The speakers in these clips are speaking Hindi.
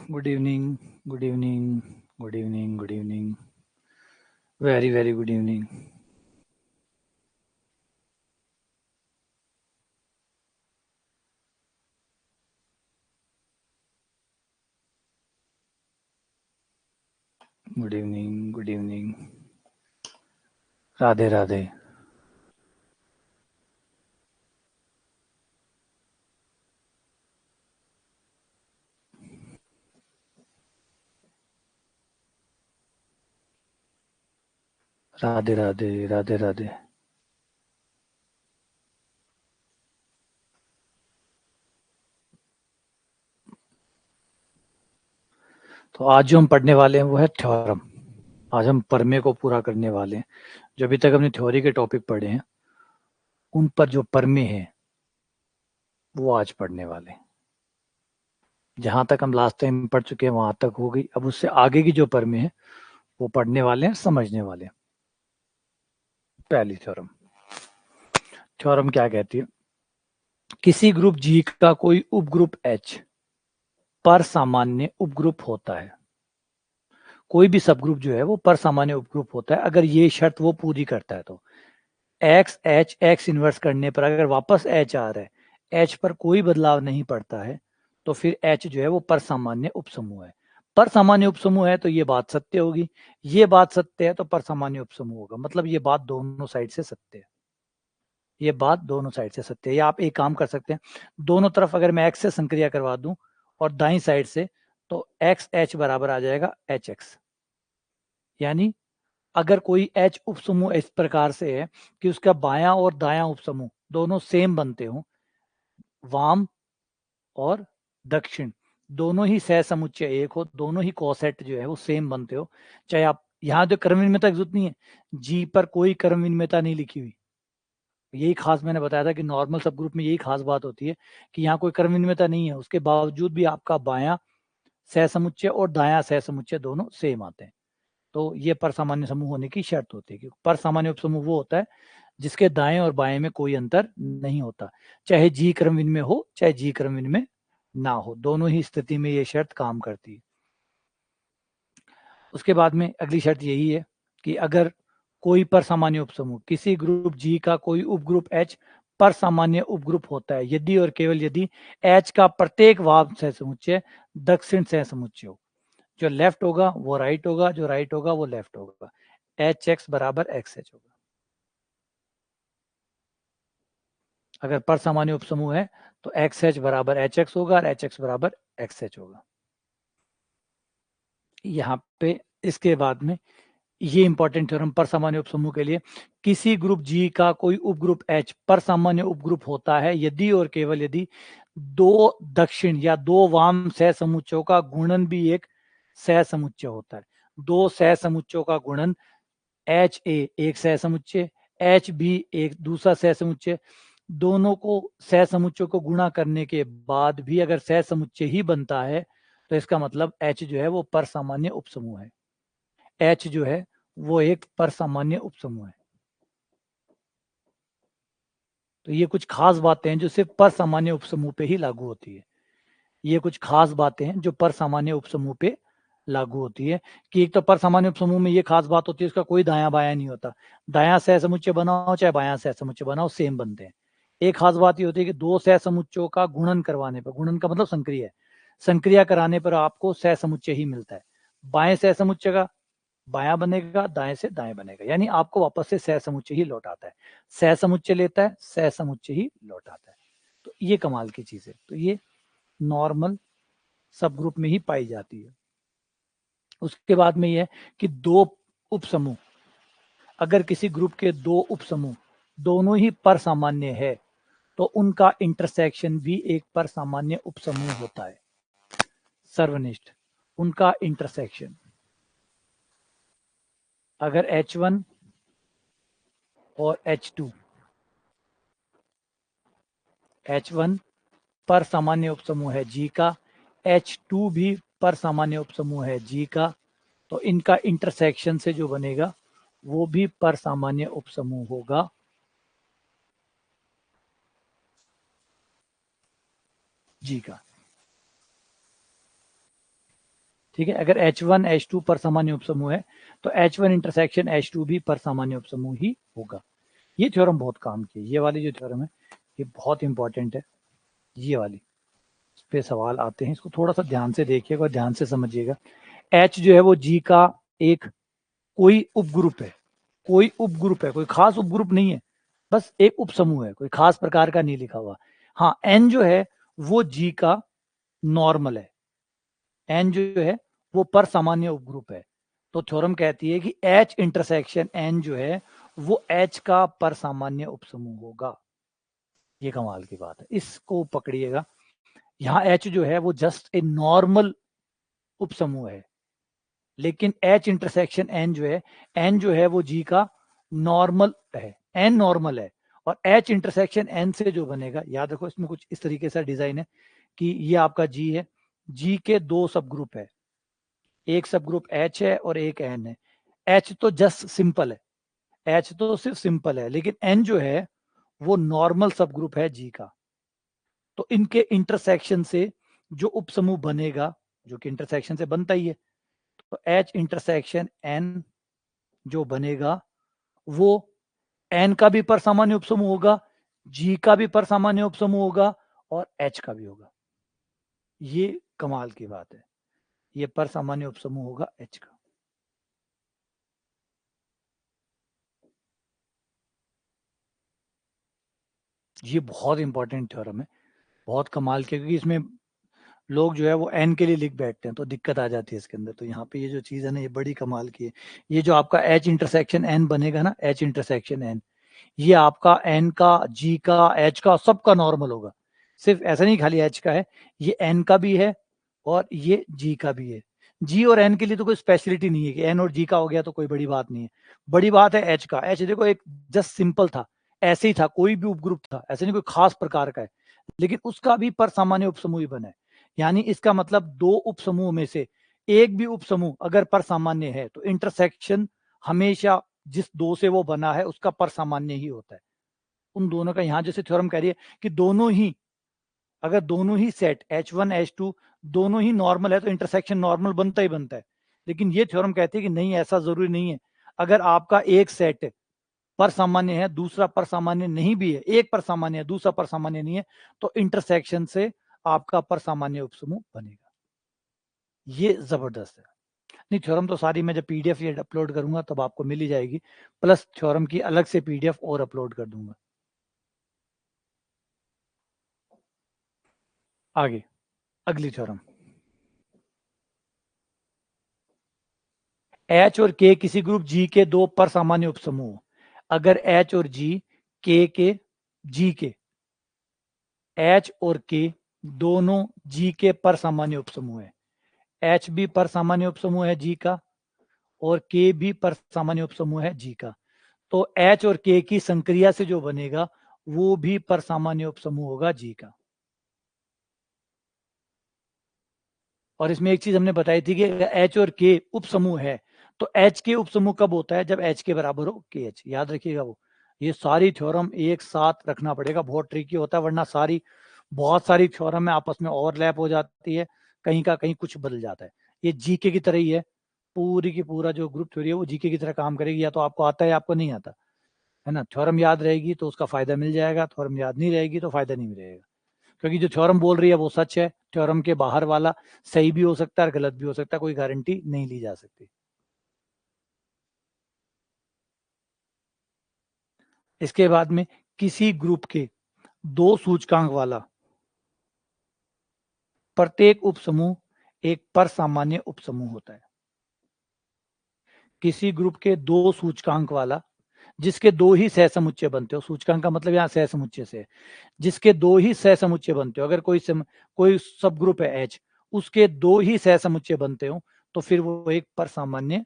Good evening, good evening, good evening, good evening. Very, very good evening. Good evening, good evening. Radhe Radhe. Radhe Radhe, Radhe Radhe. तो आज जो हम पढ़ने वाले हैं वो है थ्योरम. आज हम परमे को पूरा करने वाले हैं. जो अभी तक हमने थ्योरी के टॉपिक पढ़े हैं उन पर जो परमे हैं वो आज पढ़ने वाले हैं. जहां तक हम लास्ट टाइम पढ़ चुके हैं वहां तक हो गई. अब उससे आगे की जो परमे हैं वो पढ़ने वाले हैं, समझने वाले हैं. पहली थ्योरम. थ्योरम क्या कहती है? किसी ग्रुप जी का कोई उपग्रुप एच पर सामान्य उपग्रुप होता है. कोई भी सब ग्रुप जो है वो पर सामान्य उपग्रुप होता है अगर ये शर्त वो पूरी करता है. तो एक्स एच एक्स इन्वर्स करने पर अगर वापस एच आ रहा है, एच पर कोई बदलाव नहीं पड़ता है, तो फिर एच जो है वो पर सामान्य उपसमूह है. पर सामान्य उपसमूह है तो ये बात सत्य होगी. ये बात सत्य है तो पर सामान्य उपसमूह होगा. मतलब ये बात दोनों साइड से सत्य है. ये बात दोनों साइड से सत्य है. या आप एक काम कर सकते हैं, दोनों तरफ अगर मैं एक्स से संक्रिया करवा दूं और दाई साइड से, तो एक्स एच बराबर आ जाएगा एच एक्स. यानी अगर कोई एच उपसमूह इस प्रकार से है कि उसका बायां और दायां उपसमूह दोनों सेम बनते हो, वाम और दक्षिण दोनों ही सह समुच्चय एक हो, दोनों ही कोसेट जो है वो सेम बनते हो, चाहे आप यहाँ जो क्रम विनिमयता की जरूरत नहीं है, जी पर कोई क्रम विनिमयता नहीं लिखी हुई. यही खास मैंने बताया था कि नॉर्मल सब ग्रुप में यही खास बात होती है कि यहाँ कोई क्रम विनिमयता नहीं है, उसके बावजूद भी आपका बायां सह समुच्चय और दायां सह समुच्चय दोनों सेम आते हैं. तो ये पर सामान्य समूह होने की शर्त होती है. क्योंकि पर सामान्य उपसमूह वो होता है जिसके दाएं और बाएं में कोई अंतर नहीं होता, चाहे जी क्रम विनिमय हो चाहे जी क्रम विनिमय ना हो, दोनों ही स्थिति में ये शर्त काम करती है. उसके बाद में अगली शर्त यही है कि अगर कोई पर सामान्य उपसमूह किसी ग्रुप जी का कोई उपग्रुप एच पर सामान्य उपग्रुप होता है यदि और केवल यदि एच का प्रत्येक वाम सह समुच्चय दक्षिण सह समुच्चय हो. जो लेफ्ट होगा वो राइट होगा, जो राइट होगा वो लेफ्ट होगा. एच एक्स बराबर एक्स एच होगा. अगर पर सामान्य उपसमूह है तो एक्स एच बराबर एच एक्स होगा और एच एक्स बराबर एक्स एच होगा. यहाँ पे इसके बाद में ये इंपॉर्टेंट थ्योरम पर सामान्य उपसमूह के लिए, किसी ग्रुप जी का कोई उपग्रुप एच पर सामान्य उपग्रुप होता है यदि और केवल यदि दो दक्षिण या दो वाम सह समुच्चयों का गुणन भी एक सह समुच्चय होता है. दो सह समुच्चयों का गुणन एच ए एक सह समुच्चय, एच बी एक दूसरा सह समुच्चय, दोनों को सह समुच्चयों को गुणा करने के बाद भी अगर सह समुच्चय ही बनता है तो इसका मतलब एच जो है वो पर सामान्य उपसमूह है. एच जो है वो एक पर सामान्य उपसमूह है. तो ये कुछ खास बातें हैं जो सिर्फ पर सामान्य उपसमूह पे ही लागू होती है. ये कुछ खास बातें हैं जो पर सामान्य उपसमूह पे लागू होती है. कि एक तो पर सामान्य उपसमूह में ये खास बात होती है उसका कोई दायां बायां नहीं होता. दायां सह समुच्चय बनाओ चाहे बायां सह समुच्चय बनाओ सेम बनते हैं. एक खास बात ये होती है कि दो सह समुच्चयों का गुणन करवाने पर, गुणन का मतलब संक्रिया है, संक्रिया कराने पर आपको सह समुच्चय ही मिलता है. बाएं सह समुच्चय का बायां बनेगा, दाएं से दाएं बनेगा, यानी आपको वापस से सह समुच्चय ही लौटाता है. सह समुच्चय लेता है, सह समुच्चय ही लौटाता है. तो ये कमाल की चीज है. तो ये नॉर्मल सब ग्रुप में ही पाई जाती है. उसके बाद में ये कि दो उपसमूह, अगर किसी ग्रुप के दो उपसमूह दोनों ही पर सामान्य है तो उनका इंटरसेक्शन भी एक पर सामान्य उपसमूह होता है. सर्वनिष्ठ उनका इंटरसेक्शन अगर H1 और H2, H1 पर सामान्य उपसमूह है जी का, H2 भी पर सामान्य उपसमूह है जी का, तो इनका इंटरसेक्शन से जो बनेगा वो भी पर सामान्य उपसमूह होगा जी का. ठीक है। अगर H1 H2 पर सामान्य उपसमूह है तो H1 इंटरसेक्शन H2 भी पर सामान्य उपसमूह ही होगा। ये थ्योरम बहुत काम की, ये वाली जो थ्योरम है ये बहुत इंपॉर्टेंट है। ये वाली इस पे सवाल आते हैं, इसको थोड़ा सा ध्यान से देखिएगा और ध्यान से समझिएगा। H जो है वो G का एक कोई उपग्रुप है, कोई उपग्रुप है, कोई खास उपग्रुप नहीं है, बस एक उपसमूह है, कोई खास प्रकार का नहीं लिखा हुआ। हाँ, N जो है वो G का नॉर्मल है, N जो है वो पर सामान्य उपग्रुप है। तो थ्योरम कहती है कि H इंटरसेक्शन N जो है वो H का पर सामान्य उपसमूह होगा। ये कमाल की बात है, इसको पकड़िएगा। यहाँ H जो है वो जस्ट ए नॉर्मल उपसमूह है, लेकिन H इंटरसेक्शन N जो है, N जो है वो G का नॉर्मल है, N नॉर्मल है। और H इंटरसेक्शन N से जो बनेगा, याद रखो इसमें कुछ इस तरीके से डिजाइन है कि ये आपका G है, G के दो सब ग्रुप है, एक सब ग्रुप H है और एक N है। H तो जस्ट सिंपल है, H तो सिर्फ सिंपल है, लेकिन N जो है वो नॉर्मल सब ग्रुप है G का। तो इनके इंटरसेक्शन से जो उपसमूह बनेगा, जो कि इंटरसेक्शन से बनता ही है, तो H इंटरसेक्शन N जो बनेगा वो N का भी पर सामान्य उपसमूह होगा, G का भी पर सामान्य उपसमूह होगा और H का भी होगा। ये कमाल की बात है, ये पर सामान्य उपसमूह होगा H का। ये बहुत इंपॉर्टेंट थ्योरम है, बहुत कमाल के, क्योंकि इसमें लोग जो है वो एन के लिए लिख बैठते हैं तो दिक्कत आ जाती है इसके अंदर। तो यहाँ पे ये जो चीज है ना ये बड़ी कमाल की है। ये जो आपका H इंटरसेक्शन N बनेगा ना, H इंटरसेक्शन N, ये आपका N का, G का, H का, सबका नॉर्मल होगा। सिर्फ ऐसा नहीं खाली H का है, ये N का भी है और ये G का भी है। G और N के लिए तो कोई स्पेशलिटी नहीं है कि N और G का हो गया तो कोई बड़ी बात नहीं है। बड़ी बात है H का। H देखो एक जस्ट सिंपल था, ऐसे ही था, कोई भी उपग्रुप था, ऐसे नहीं कोई खास प्रकार का है, लेकिन उसका भी पर सामान्य उपसमूह ही बना है। यानी इसका मतलब दो उपसमूह में से एक भी उपसमूह अगर पर सामान्य है तो इंटरसेक्शन हमेशा जिस दो से वो बना है उसका पर सामान्य ही होता है। उन दोनों का, यहां जैसे थ्योरम कह रही है कि दोनों ही, अगर दोनों ही सेट H1 H2 दोनों ही नॉर्मल है तो इंटरसेक्शन नॉर्मल बनता ही बनता है। लेकिन ये थ्योरम कहती है कि नहीं, ऐसा जरूरी नहीं है। अगर आपका एक सेट पर सामान्य है, दूसरा पर सामान्य नहीं भी है, एक पर सामान्य है दूसरा पर सामान्य नहीं है, तो इंटरसेक्शन से आपका पर सामान्य उपसमूह बनेगा। ये जबरदस्त है। नहीं, थ्योरम तो सारी मैं जब पीडीएफ ये अपलोड करूंगा तब आपको मिल ही जाएगी, प्लस थ्योरम की अलग से पीडीएफ और अपलोड कर दूंगा। आगे अगली थ्योरम, H और K किसी ग्रुप G के दो पर सामान्य उपसमूह, अगर H और G K के, G के, H और K दोनों G के पर सामान्य उपसमूह है, H भी पर सामान्य उपसमूह है G का और K भी पर सामान्य उपसमूह है G का, तो H और K की संक्रिया से जो बनेगा वो भी पर सामान्य उपसमूह होगा G का। और इसमें एक चीज हमने बताई थी कि H और K उपसमूह है तो H के उपसमूह कब होता है, जब H के बराबर हो KH। याद रखिएगा वो, ये सारी थ्योरम एक साथ रखना पड़ेगा, बहुत ट्रिकी होता है, वरना सारी बहुत सारी थ्योरम में आपस में ओवरलैप हो जाती है, कहीं का कहीं कुछ बदल जाता है। ये जीके की तरह ही है, पूरी की पूरा जो ग्रुप थ्योरी है वो जीके की तरह काम करेगी, या तो आपको आता है या आपको नहीं आता है ना। थ्योरम याद रहेगी तो उसका फायदा मिल जाएगा, थ्योरम याद नहीं रहेगी तो फायदा नहीं मिलेगा, क्योंकि जो थ्योरम बोल रही है वो सच है, थ्योरम के बाहर वाला सही भी हो सकता है और गलत भी हो सकता है, कोई गारंटी नहीं ली जा सकती। इसके बाद में किसी ग्रुप के दो सूचकांक वाला प्रत्येक उपसमूह एक पर सामान्य उपसमूह होता है। किसी ग्रुप के दो सूचकांक वाला जिसके दो ही सहसमुच्चय बनते हो, सूचकांक का मतलब यहाँ सहसमुच्चय से, जिसके दो ही सहसमुच्चय बनते हो, अगर कोई सब ग्रुप है H, उसके दो ही सहसमुच्चय बनते हो तो फिर वो एक पर सामान्य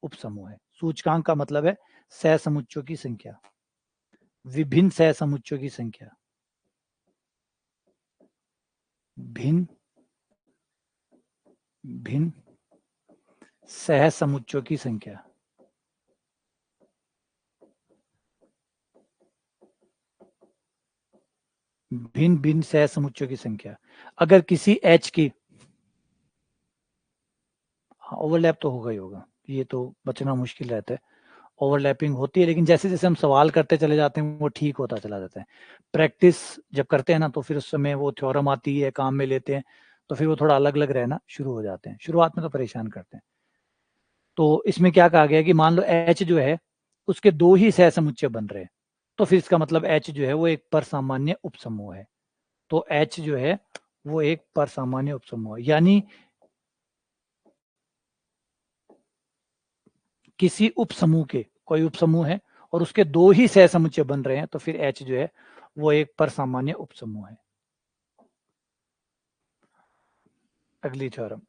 उपसमूह है। सूचकांक का मतलब है सहसमुच्चयों की संख्या, विभिन्न सहसमुच्चयों की संख्या, भिन्न भिन्न सहसमुच्चयों की संख्या। भिन्न भिन्न सहसमुच्चयों की संख्या। अगर किसी H की ओवरलैप तो होगा ही होगा, ये तो बचना मुश्किल रहता है। ओवरलैपिंग होती है, लेकिन जैसे जैसे हम सवाल करते चले जाते हैं वो ठीक होता चला जाता है। प्रैक्टिस जब करते हैं ना तो फिर उस समय वो थ्योरम आती है, काम में लेते हैं, तो फिर वो थोड़ा अलग अलग रहना शुरू हो जाते हैं। शुरुआत में तो परेशान करते हैं। तो इसमें क्या कहा गया कि मान लो एच जो है उसके दो ही सहसमुच्चय बन रहे हैं, तो फिर इसका मतलब एच जो है वो एक परसामान्य उपसमूह है। तो एच जो है वो एक परसामान्य उपसमूह है, यानी किसी उपसमूह के, कोई उपसमूह है और उसके दो ही सहसमुच्चय बन रहे हैं, तो फिर एच जो है वो एक परसामान्य उपसमूह है। अगली थ्योरम,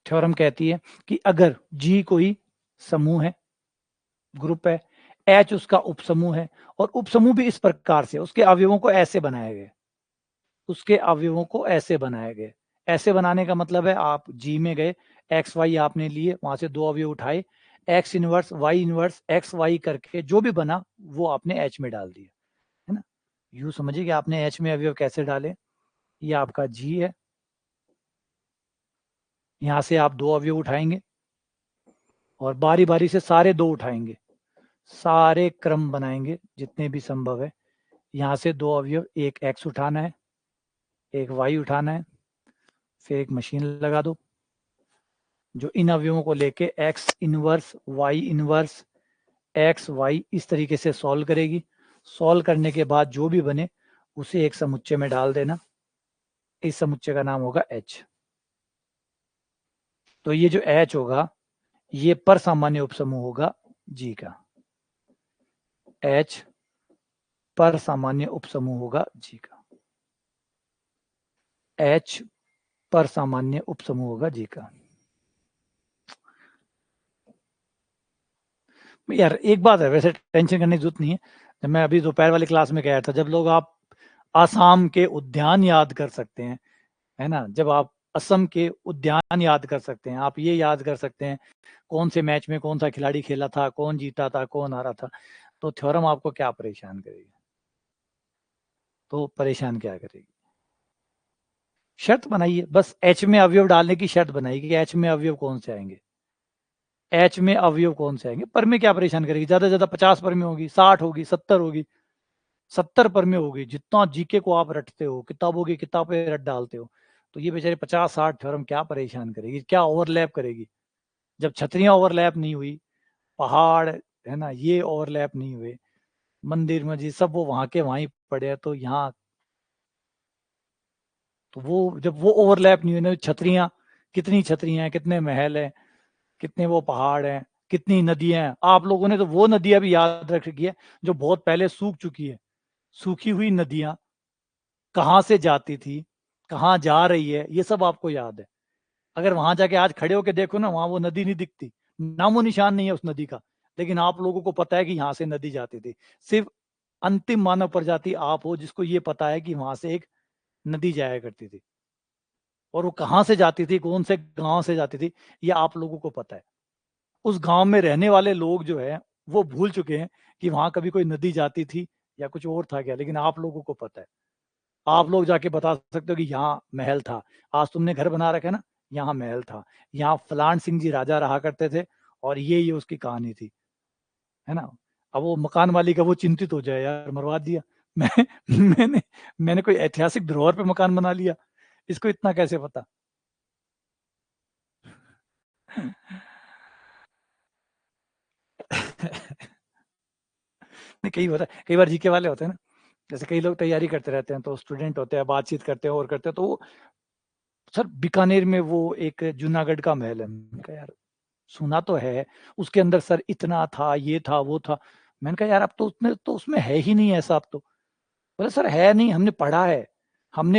थ्योरम कहती है कि अगर जी कोई समूह है, ग्रुप है, एच उसका उपसमूह है, और उपसमूह भी इस प्रकार से उसके अवयवों को ऐसे बनाए गए, उसके अवयवों को ऐसे बनाए गए। ऐसे बनाने का मतलब है आप जी में गए, एक्स वाई आपने लिए, वहां से दो अवयव उठाए, एक्स इनवर्स एक्स वाई करके जो भी बना वो आपने एच में डाल दिया, है ना। यूं समझिए कि आपने एच में अवयव कैसे डाले। ये आपका जी है, यहां से आप दो अवयव उठाएंगे और बारी बारी से सारे दो उठाएंगे, सारे क्रम बनाएंगे जितने भी संभव है। यहां से दो अवयव, एक एक्स उठाना है, एक वाई उठाना है, फिर एक मशीन लगा दो जो इन अवयवों को लेके एक्स इनवर्स एक्स वाई इस तरीके से सॉल्व करेगी। सॉल्व करने के बाद जो भी बने उसे एक समुच्चय में डाल देना, इस समुच्चय का नाम होगा एच। तो ये जो एच होगा ये पर सामान्य उपसमूह होगा जी का, एच पर सामान्य उपसमूह होगा जी का, एच पर सामान्य उपसमूह होगा जी का। यार एक बात है, वैसे टेंशन करने की जरूरत नहीं है। जब मैं अभी दोपहर वाली क्लास में गया था, जब लोग आप आसाम के उद्यान याद कर सकते हैं, है ना, जब आप असम के उद्यान याद कर सकते हैं, आप ये याद कर सकते हैं कौन से मैच में कौन सा खिलाड़ी खेला था, कौन जीता था, कौन हारा था, तो थ्योरम आपको क्या परेशान करेगी। तो परेशान क्या करेगी, शर्त बनाइए बस, एच में अवयव डालने की शर्त बनाइए कि एच में अवयव कौन से आएंगे, एच में अवयव कौन से आएंगे। पर में क्या परेशान करेगी, ज्यादा से ज्यादा 50 पर में होगी, 60 होगी, 70 होगी, 70 पर में होगी। जितना जीके को आप रटते हो, किताबों की किताबें रट डालते हो, तो ये बेचारे 50-60 थ्योरम क्या परेशान करेगी, क्या ओवरलैप करेगी। जब छतरियां ओवरलैप नहीं हुई, पहाड़, है ना, ये ओवरलैप नहीं हुए, मंदिर मस्जिद सब वो वहां के वहीं पड़े हैं, तो यहाँ तो वो जब वो ओवरलैप नहीं हुए ना, छतरियां, कितनी छतरियां हैं, कितने महल हैं, कितने वो पहाड़ हैं, कितनी नदियां हैं। आप लोगों ने तो वो नदियां भी याद रख रखी है जो बहुत पहले सूख चुकी है। सूखी हुई नदियां कहाँ से जाती थी, कहाँ जा रही है, ये सब आपको याद है। अगर वहां जाके आज खड़े होके देखो ना, वहां वो नदी नहीं दिखती, नामो निशान नहीं है उस नदी का। लेकिन आप लोगों को पता है कि यहाँ से नदी जाती थी। सिर्फ अंतिम मानव प्रजाति आप हो जिसको ये पता है कि वहां से एक नदी जाया करती थी, और वो कहाँ से जाती थी, कौन से गांव से जाती थी, ये आप लोगों को पता है। उस गांव में रहने वाले लोग जो है वो भूल चुके हैं कि वहां कभी कोई नदी जाती थी या कुछ और था क्या, लेकिन आप लोगों को पता है। आप लोग जाके बता सकते हो कि यहाँ महल था, आज तुमने घर बना रखा है ना, यहाँ महल था, यहाँ फलान सिंह जी राजा रहा करते थे, और ये उसकी कहानी थी, है ना। अब वो मकान मालिक है वो चिंतित हो जाए, यार मरवा दिया मैं मैंने मैंने कोई ऐतिहासिक धरोहर पे मकान बना लिया, इसको इतना कैसे पता। नहीं, कई बार जीके वाले होते हैं ना, जैसे कई लोग तैयारी करते रहते हैं, तो स्टूडेंट होते हैं, बातचीत करते हैं और करते हैं, तो सर बीकानेर में वो एक जूनागढ़ का महल है, मैंने कहा यार सुना तो है, उसके अंदर सर इतना था, ये था, वो था। मैंने कहा यार अब तो उसमें है ही नहीं ऐसा, अब तो। बोले सर है नहीं, हमने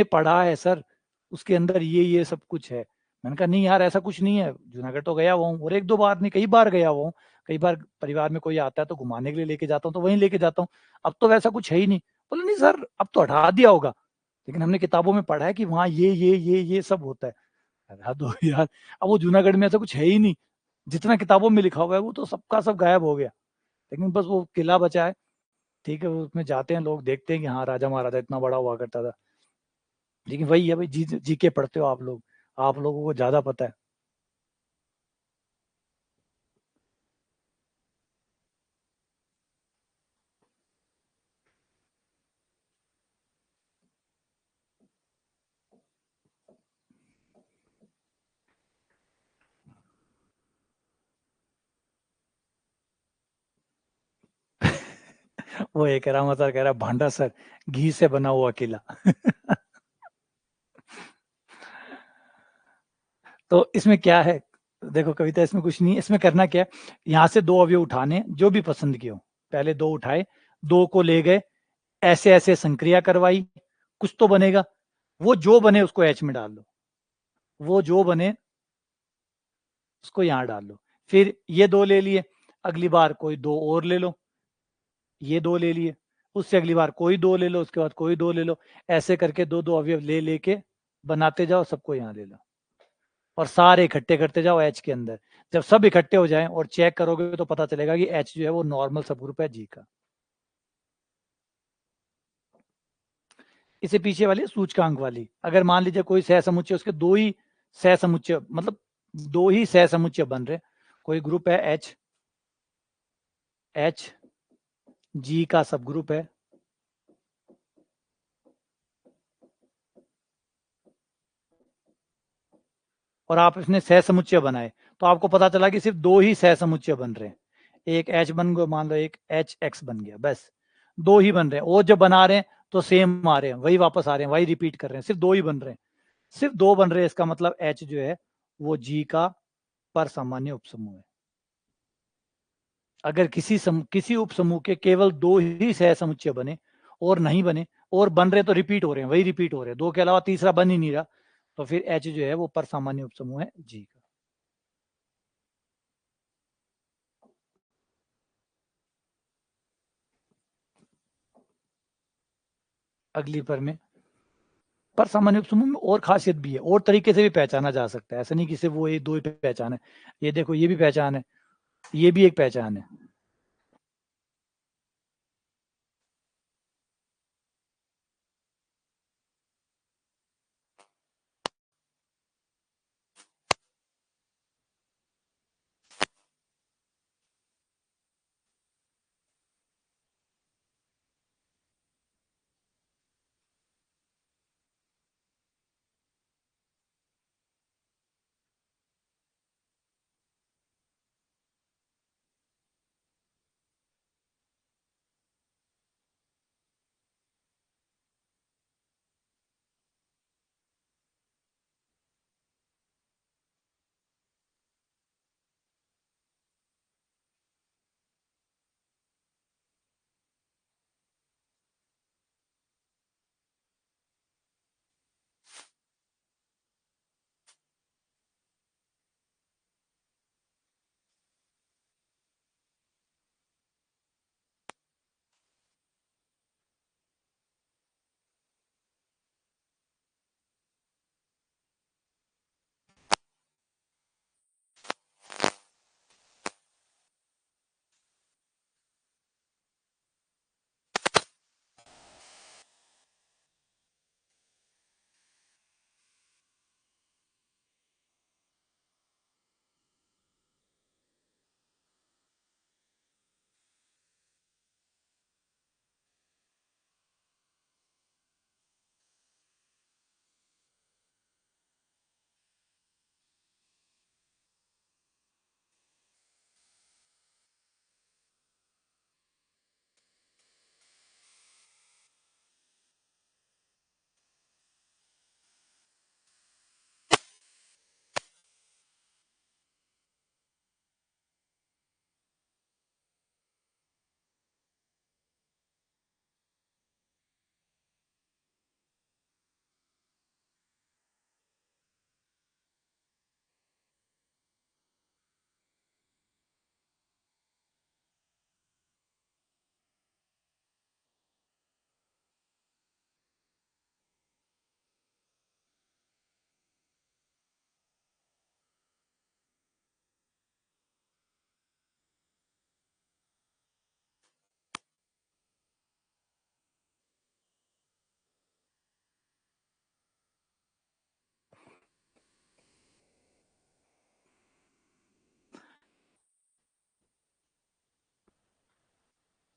पढ़ा है सर, उसके अंदर ये सब कुछ है। मैंने कहा नहीं यार ऐसा कुछ नहीं है, जूनागढ़ तो गया हुआ हूँ, और एक दो बार नहीं कई बार गया हुआ हूँ। कई बार परिवार में कोई आता है तो घुमाने के लिए लेके जाता हूँ, तो वहीं लेके जाता हूँ। अब तो वैसा कुछ है ही नहीं। बोले नहीं सर अब तो हटा दिया होगा, लेकिन हमने किताबों में पढ़ा है कि वहाँ ये सब होता है। हटा दो यार, अब वो जूनागढ़ में ऐसा कुछ है ही नहीं, जितना किताबों में लिखा हुआ है वो तो सबका सब गायब हो गया। लेकिन बस वो किला बचा है, ठीक है, उसमें जाते हैं लोग, देखते हैं कि हाँ राजा महाराजा इतना बड़ा हुआ करता था। लेकिन वही है भाई, जी के पढ़ते हो आप लोग, आप लोगों को ज्यादा पता है। वो एक रामा सर कह रहा है, भांडा सर घी से बना हुआ किला। तो इसमें क्या है, देखो कविता, इसमें कुछ नहीं, इसमें करना क्या है, यहाँ से दो अवयव उठाने जो भी पसंद किए हो, पहले दो उठाए, दो को ले गए, ऐसे ऐसे संक्रिया करवाई, कुछ तो बनेगा, वो जो बने उसको एच में डाल दो, वो जो बने उसको यहाँ डाल दो। फिर ये दो ले लिए, अगली बार कोई दो और ले लो, ये दो ले लिए, उससे अगली बार कोई दो ले लो, उसके बाद कोई दो ले लो, ऐसे करके दो दो अवयव ले लेके बनाते जाओ, सबको यहाँ ले लो, और सारे इकट्ठे करते जाओ एच के अंदर। जब सब इकट्ठे हो जाएं और चेक करोगे तो पता चलेगा कि एच जो है वो नॉर्मल सब ग्रुप है जी का। इसे पीछे वाली सूचकांक वाली, अगर मान लीजिए कोई सहसमुच्चय, उसके दो ही सहसमुच्चय, मतलब दो ही सहसमुच्चय बन रहे, कोई ग्रुप है एच, एच जी का सब ग्रुप है, और आप इसने सहसमुच्चय बनाए, तो आपको पता चला कि सिर्फ दो ही सहसमुच्चय बन रहे हैं, एक एच बन गया, मान लो एक एच एक्स बन गया, बस दो ही बन रहे हैं, और जब बना रहे हैं तो सेम आ रहे हैं, वही वापस आ रहे हैं, वही रिपीट कर रहे हैं, सिर्फ दो ही बन रहे हैं, सिर्फ दो बन रहे हैं, इसका मतलब एच जो है वो जी का पर सामान्य उपसमूह है। अगर किसी उपसमूह के केवल दो ही सहसमुच्चय बने और नहीं बने, और बन रहे तो रिपीट हो रहे हैं, वही रिपीट हो रहे हैं, दो के अलावा तीसरा बन ही नहीं रहा, तो फिर एच जो है वो पर सामान्य उपसमूह है जी का। अगली पर में, पर सामान्य उपसमूह में और खासियत भी है, और तरीके से भी पहचाना जा सकता है, ऐसा नहीं कि सिर्फ वो ये दो ही पहचान है, ये देखो ये भी पहचान है, ये भी एक पहचान है।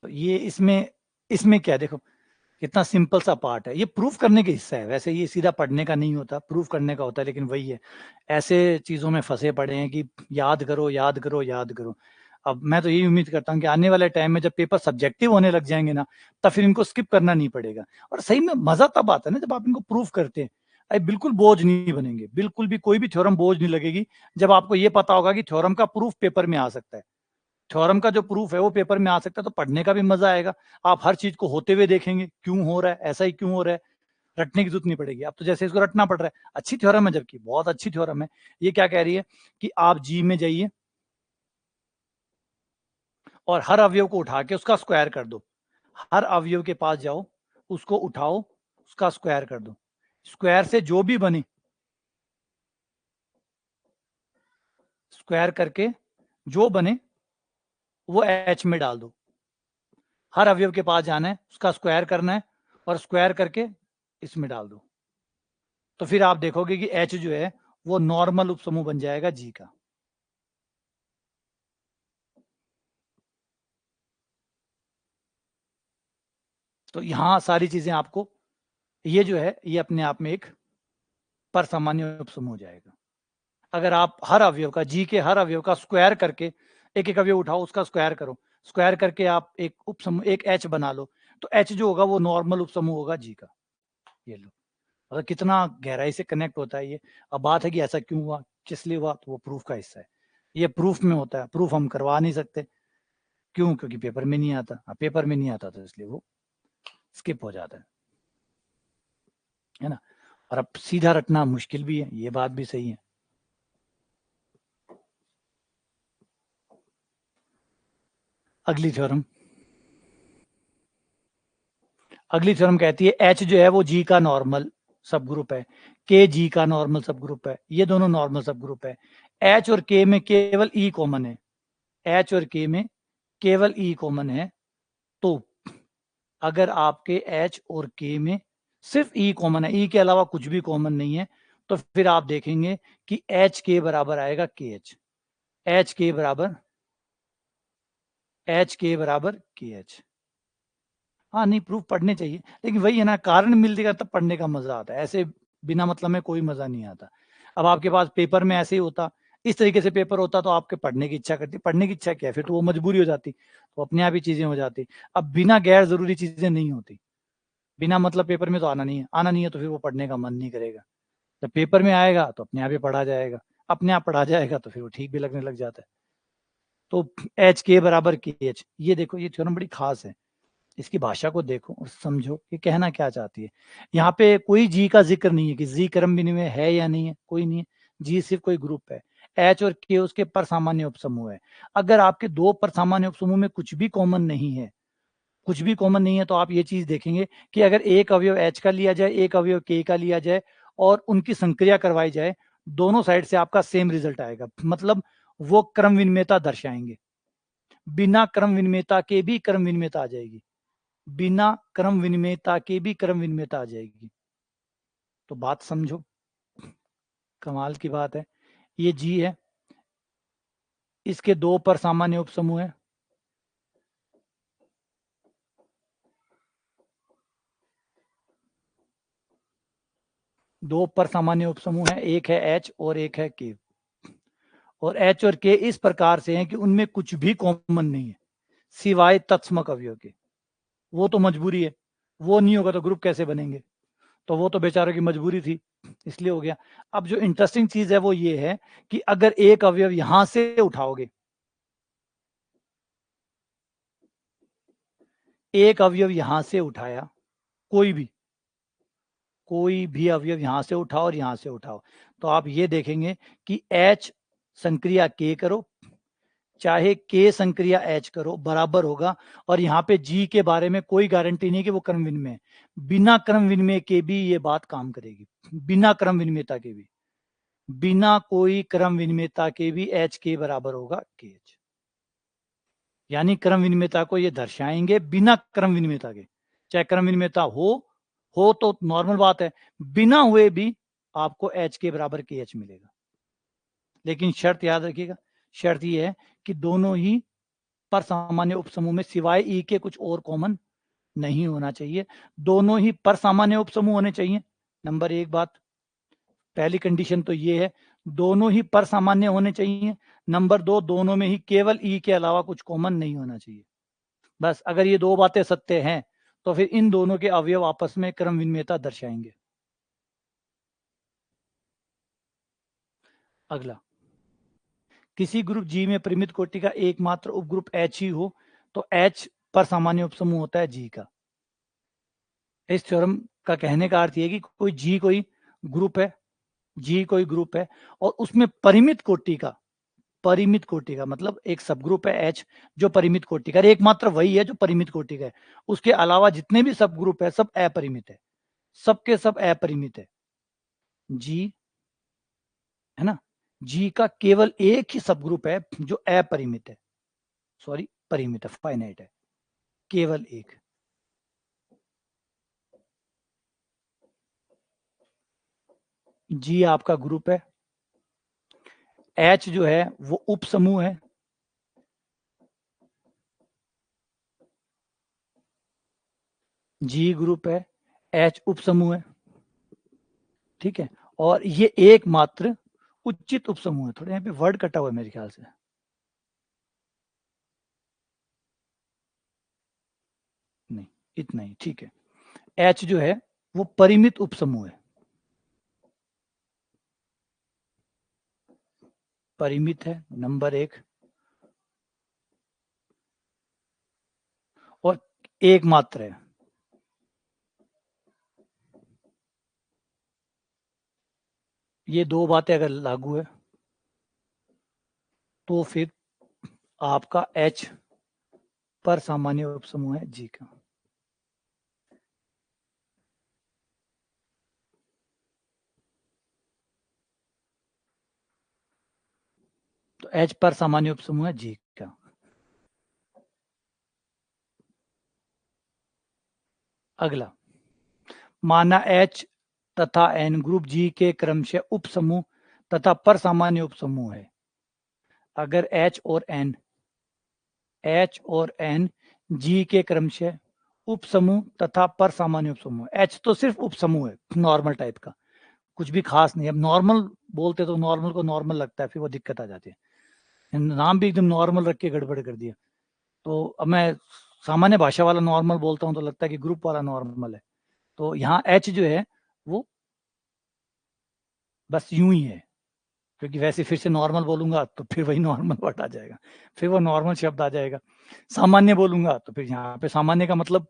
ये इसमें क्या है, देखो कितना सिंपल सा पार्ट है, ये प्रूफ करने का हिस्सा है, वैसे ये सीधा पढ़ने का नहीं होता, प्रूफ करने का होता है, लेकिन वही है, ऐसे चीजों में फंसे पड़े हैं कि याद करो याद करो याद करो। अब मैं तो यही उम्मीद करता हूँ कि आने वाले टाइम में जब पेपर सब्जेक्टिव होने लग जाएंगे ना, तब फिर इनको स्किप करना नहीं पड़ेगा। और सही में मजा तब आता है ना जब आप इनको प्रूफ करते हैं। अरे बिल्कुल बोझ नहीं बनेंगे, बिल्कुल भी कोई भी थ्योरम बोझ नहीं लगेगी, जब आपको ये पता होगा कि थ्योरम का प्रूफ पेपर में आ सकता है, थ्योरम का जो प्रूफ है वो पेपर में आ सकता है, तो पढ़ने का भी मजा आएगा। आप हर चीज को होते हुए देखेंगे, क्यों हो रहा है, ऐसा ही क्यों हो रहा है, रटने की जरूरत नहीं पड़ेगी। अब तो जैसे इसको रटना पड़ रहा है, अच्छी थ्योरम है, जबकि बहुत अच्छी थ्योरम है। ये क्या कह रही है कि आप जी में जाइए और हर अवयव को उठा के उसका स्क्वायर कर दो, हर अवयव के पास जाओ, उसको उठाओ, उसका स्क्वायर कर दो, स्क्वायर से जो भी बने, स्क्वायर करके जो बने वो एच में डाल दो। हर अवयव के पास जाना है, उसका स्क्वायर करना है और स्क्वायर करके इसमें डाल दो, तो फिर आप देखोगे कि एच जो है वो नॉर्मल उपसमूह बन जाएगा जी का। तो यहां सारी चीजें आपको, ये जो है ये अपने आप में एक पर सामान्य उपसमूह हो जाएगा। अगर आप हर अवयव का, जी के हर अवयव का स्क्वायर करके, एक एक अवयव उठाओ उसका स्क्वायर करो, स्क्वायर करके आप एक उपसमूह, एक एच बना लो, तो एच जो होगा वो नॉर्मल उपसमूह होगा जी का। ये लो, अगर कितना गहराई से कनेक्ट होता है ये। अब बात है कि ऐसा क्यों हुआ, किस लिए हुआ, तो वो प्रूफ का हिस्सा है, ये प्रूफ में होता है, प्रूफ हम करवा नहीं सकते, क्यों, क्योंकि पेपर में नहीं आता। पेपर में नहीं आता तो इसलिए वो स्किप हो जाता है ना। और अब सीधा रटना मुश्किल भी है, ये बात भी सही है। अगली थ्योरम, अगली थ्योरम कहती है एच जो है वो जी का नॉर्मल सब ग्रुप है, के जी का नॉर्मल सब ग्रुप है, ये दोनों नॉर्मल सब ग्रुप है। एच और के में केवल ई कॉमन है, एच और के में केवल ई कॉमन है, तो अगर आपके एच और के में सिर्फ ई कॉमन है, ई के अलावा कुछ भी कॉमन नहीं है, तो फिर आप देखेंगे कि एच के बराबर आएगा के एच, एच के बराबर, एच के बराबर के एच। हाँ नहीं, प्रूफ पढ़ने चाहिए, लेकिन वही है ना, कारण मिल जाएगा तब पढ़ने का मजा आता है, ऐसे बिना मतलब में कोई मजा नहीं आता। अब आपके पास पेपर में ऐसे ही होता, इस तरीके से पेपर होता, तो आपके पढ़ने की इच्छा करती, पढ़ने की इच्छा क्या है, फिर तो वो मजबूरी हो जाती, तो अपने आप ही चीजें हो जाती। अब बिना गैर जरूरी चीजें नहीं होती, बिना मतलब पेपर में तो आना नहीं है, आना नहीं है तो फिर वो पढ़ने का मन नहीं करेगा। जब पेपर में आएगा तो अपने आप ही पढ़ा जाएगा, अपने आप पढ़ा जाएगा तो फिर वो ठीक भी लगने लग जाता है। तो एच के बराबर के एच, ये देखो ये थ्योरम बड़ी खास है, इसकी भाषा को देखो और समझो कि कहना क्या चाहती है। यहाँ पे कोई जी का जिक्र नहीं है कि जी क्रम विनिमय है या नहीं है, कोई नहीं है, जी सिर्फ कोई ग्रुप है, एच और के उसके पर सामान्य उपसमूह है। अगर आपके दो पर सामान्य उपसमूह में कुछ भी कॉमन नहीं है, कुछ भी कॉमन नहीं है, तो आप ये चीज देखेंगे कि अगर एक अवयव एच का लिया जाए, एक अवयव के का लिया जाए और उनकी संक्रिया करवाई जाए, दोनों साइड से आपका सेम रिजल्ट आएगा, मतलब वो क्रम विनिमयता दर्शाएंगे। बिना क्रम विनिमयता के भी क्रम विनिमयता आ जाएगी, बिना क्रम विनिमयता के भी क्रम विनिमयता आ जाएगी। तो बात समझो, कमाल की बात है। ये जी है, इसके दो पर सामान्य उपसमूह है, दो पर सामान्य उपसमूह है, एक है एच और एक है के। और एच और के इस प्रकार से हैं कि उनमें कुछ भी कॉमन नहीं है सिवाय तत्समक अवयव के। वो तो मजबूरी है, वो नहीं होगा तो ग्रुप कैसे बनेंगे, तो वो तो बेचारों की मजबूरी थी, इसलिए हो गया। अब जो इंटरेस्टिंग चीज है वो ये है कि अगर एक अवयव यहां से उठाओगे, एक अवयव यहां से उठाया, कोई भी अवयव यहां से उठाओ और यहां से उठाओ, तो आप ये देखेंगे कि एच संक्रिया के करो चाहे के संक्रिया एच करो बराबर होगा। और यहाँ पे जी के बारे में कोई गारंटी नहीं कि वो क्रम विनिमय है, बिना क्रम विनिमय के भी ये बात काम करेगी, बिना क्रम विनिमयता के भी, बिना कोई क्रम विनिमयता के भी एच के बराबर होगा के एच। यानी क्रम विनिमयता को ये दर्शाएंगे बिना क्रम विनिमयता के, चाहे क्रम विनिमयता हो तो नॉर्मल बात है, बिना हुए भी आपको एच के बराबर के एच मिलेगा। लेकिन शर्त याद रखिएगा, शर्त ये है कि दोनों ही पर सामान्य उपसमूह में सिवाय ई के कुछ और कॉमन नहीं होना चाहिए। दोनों ही पर सामान्य उपसमूह होने चाहिए। नंबर एक बात, पहली कंडीशन तो ये है, दोनों ही पर सामान्य होने चाहिए। नंबर दो, दोनों में ही केवल ई के अलावा कुछ कॉमन नहीं होना चाहिए। बस अगर ये दो बातें सत्य हैं तो फिर इन दोनों के अवयव आपस में क्रम विनिमेयता दर्शाएंगे। अगला, किसी ग्रुप जी में परिमित कोटि का एकमात्र उपग्रुप एच ही हो तो एच पर सामान्य उपसमूह होता है जी का। इस थ्योरम का कहने का अर्थ यह कि कोई जी कोई ग्रुप है, जी कोई ग्रुप है और उसमें परिमित कोटि का मतलब एक सब ग्रुप है एच जो परिमित कोटि का, एकमात्र वही है जो परिमित कोटि का है। उसके अलावा जितने भी सब ग्रुप है सब अपरिमित है, सबके सब अपरिमित है। जी है ना, जी का केवल एक ही सब ग्रुप है जो अपरिमित है, सॉरी परिमित है, फाइनाइट है, केवल एक। जी आपका ग्रुप है, एच जो है वो उप समूह है, जी ग्रुप है, एच उप समूह है, ठीक है। और ये एकमात्र उचित उप समूह है। थोड़े यहाँ पे वर्ड कटा हुआ है मेरे ख्याल से, नहीं इतना ही ठीक है। एच जो है वो परिमित उप समूह है, परिमित है नंबर एक, और एकमात्र है। ये दो बातें अगर लागू है तो फिर आपका एच पर सामान्य उपसमूह है जी का। तो एच पर सामान्य उपसमूह है जी का। अगला, माना एच तथा एन ग्रुप जी के क्रमशः उपसमूह तथा पर सामान्य उपसमूह है। अगर एच और एन जी के क्रमशः उपसमूह तथा पर सामान्य उपसमूह, एच तो सिर्फ उपसमूह है नॉर्मल टाइप का, कुछ भी खास नहीं। अब नॉर्मल बोलते तो नॉर्मल को नॉर्मल लगता है, फिर वो दिक्कत आ जाती है, नाम भी एकदम नॉर्मल रख के गड़बड़ कर दिया। तो अब मैं सामान्य भाषा वाला नॉर्मल बोलता हूँ तो लगता है कि ग्रुप वाला नॉर्मल है। तो यहाँ एच जो है वो बस यूं ही है, क्योंकि वैसे फिर से नॉर्मल बोलूंगा तो फिर वही नॉर्मल वर्ड आ जाएगा, फिर वो नॉर्मल शब्द आ जाएगा। सामान्य बोलूंगा तो फिर यहाँ पे सामान्य का मतलब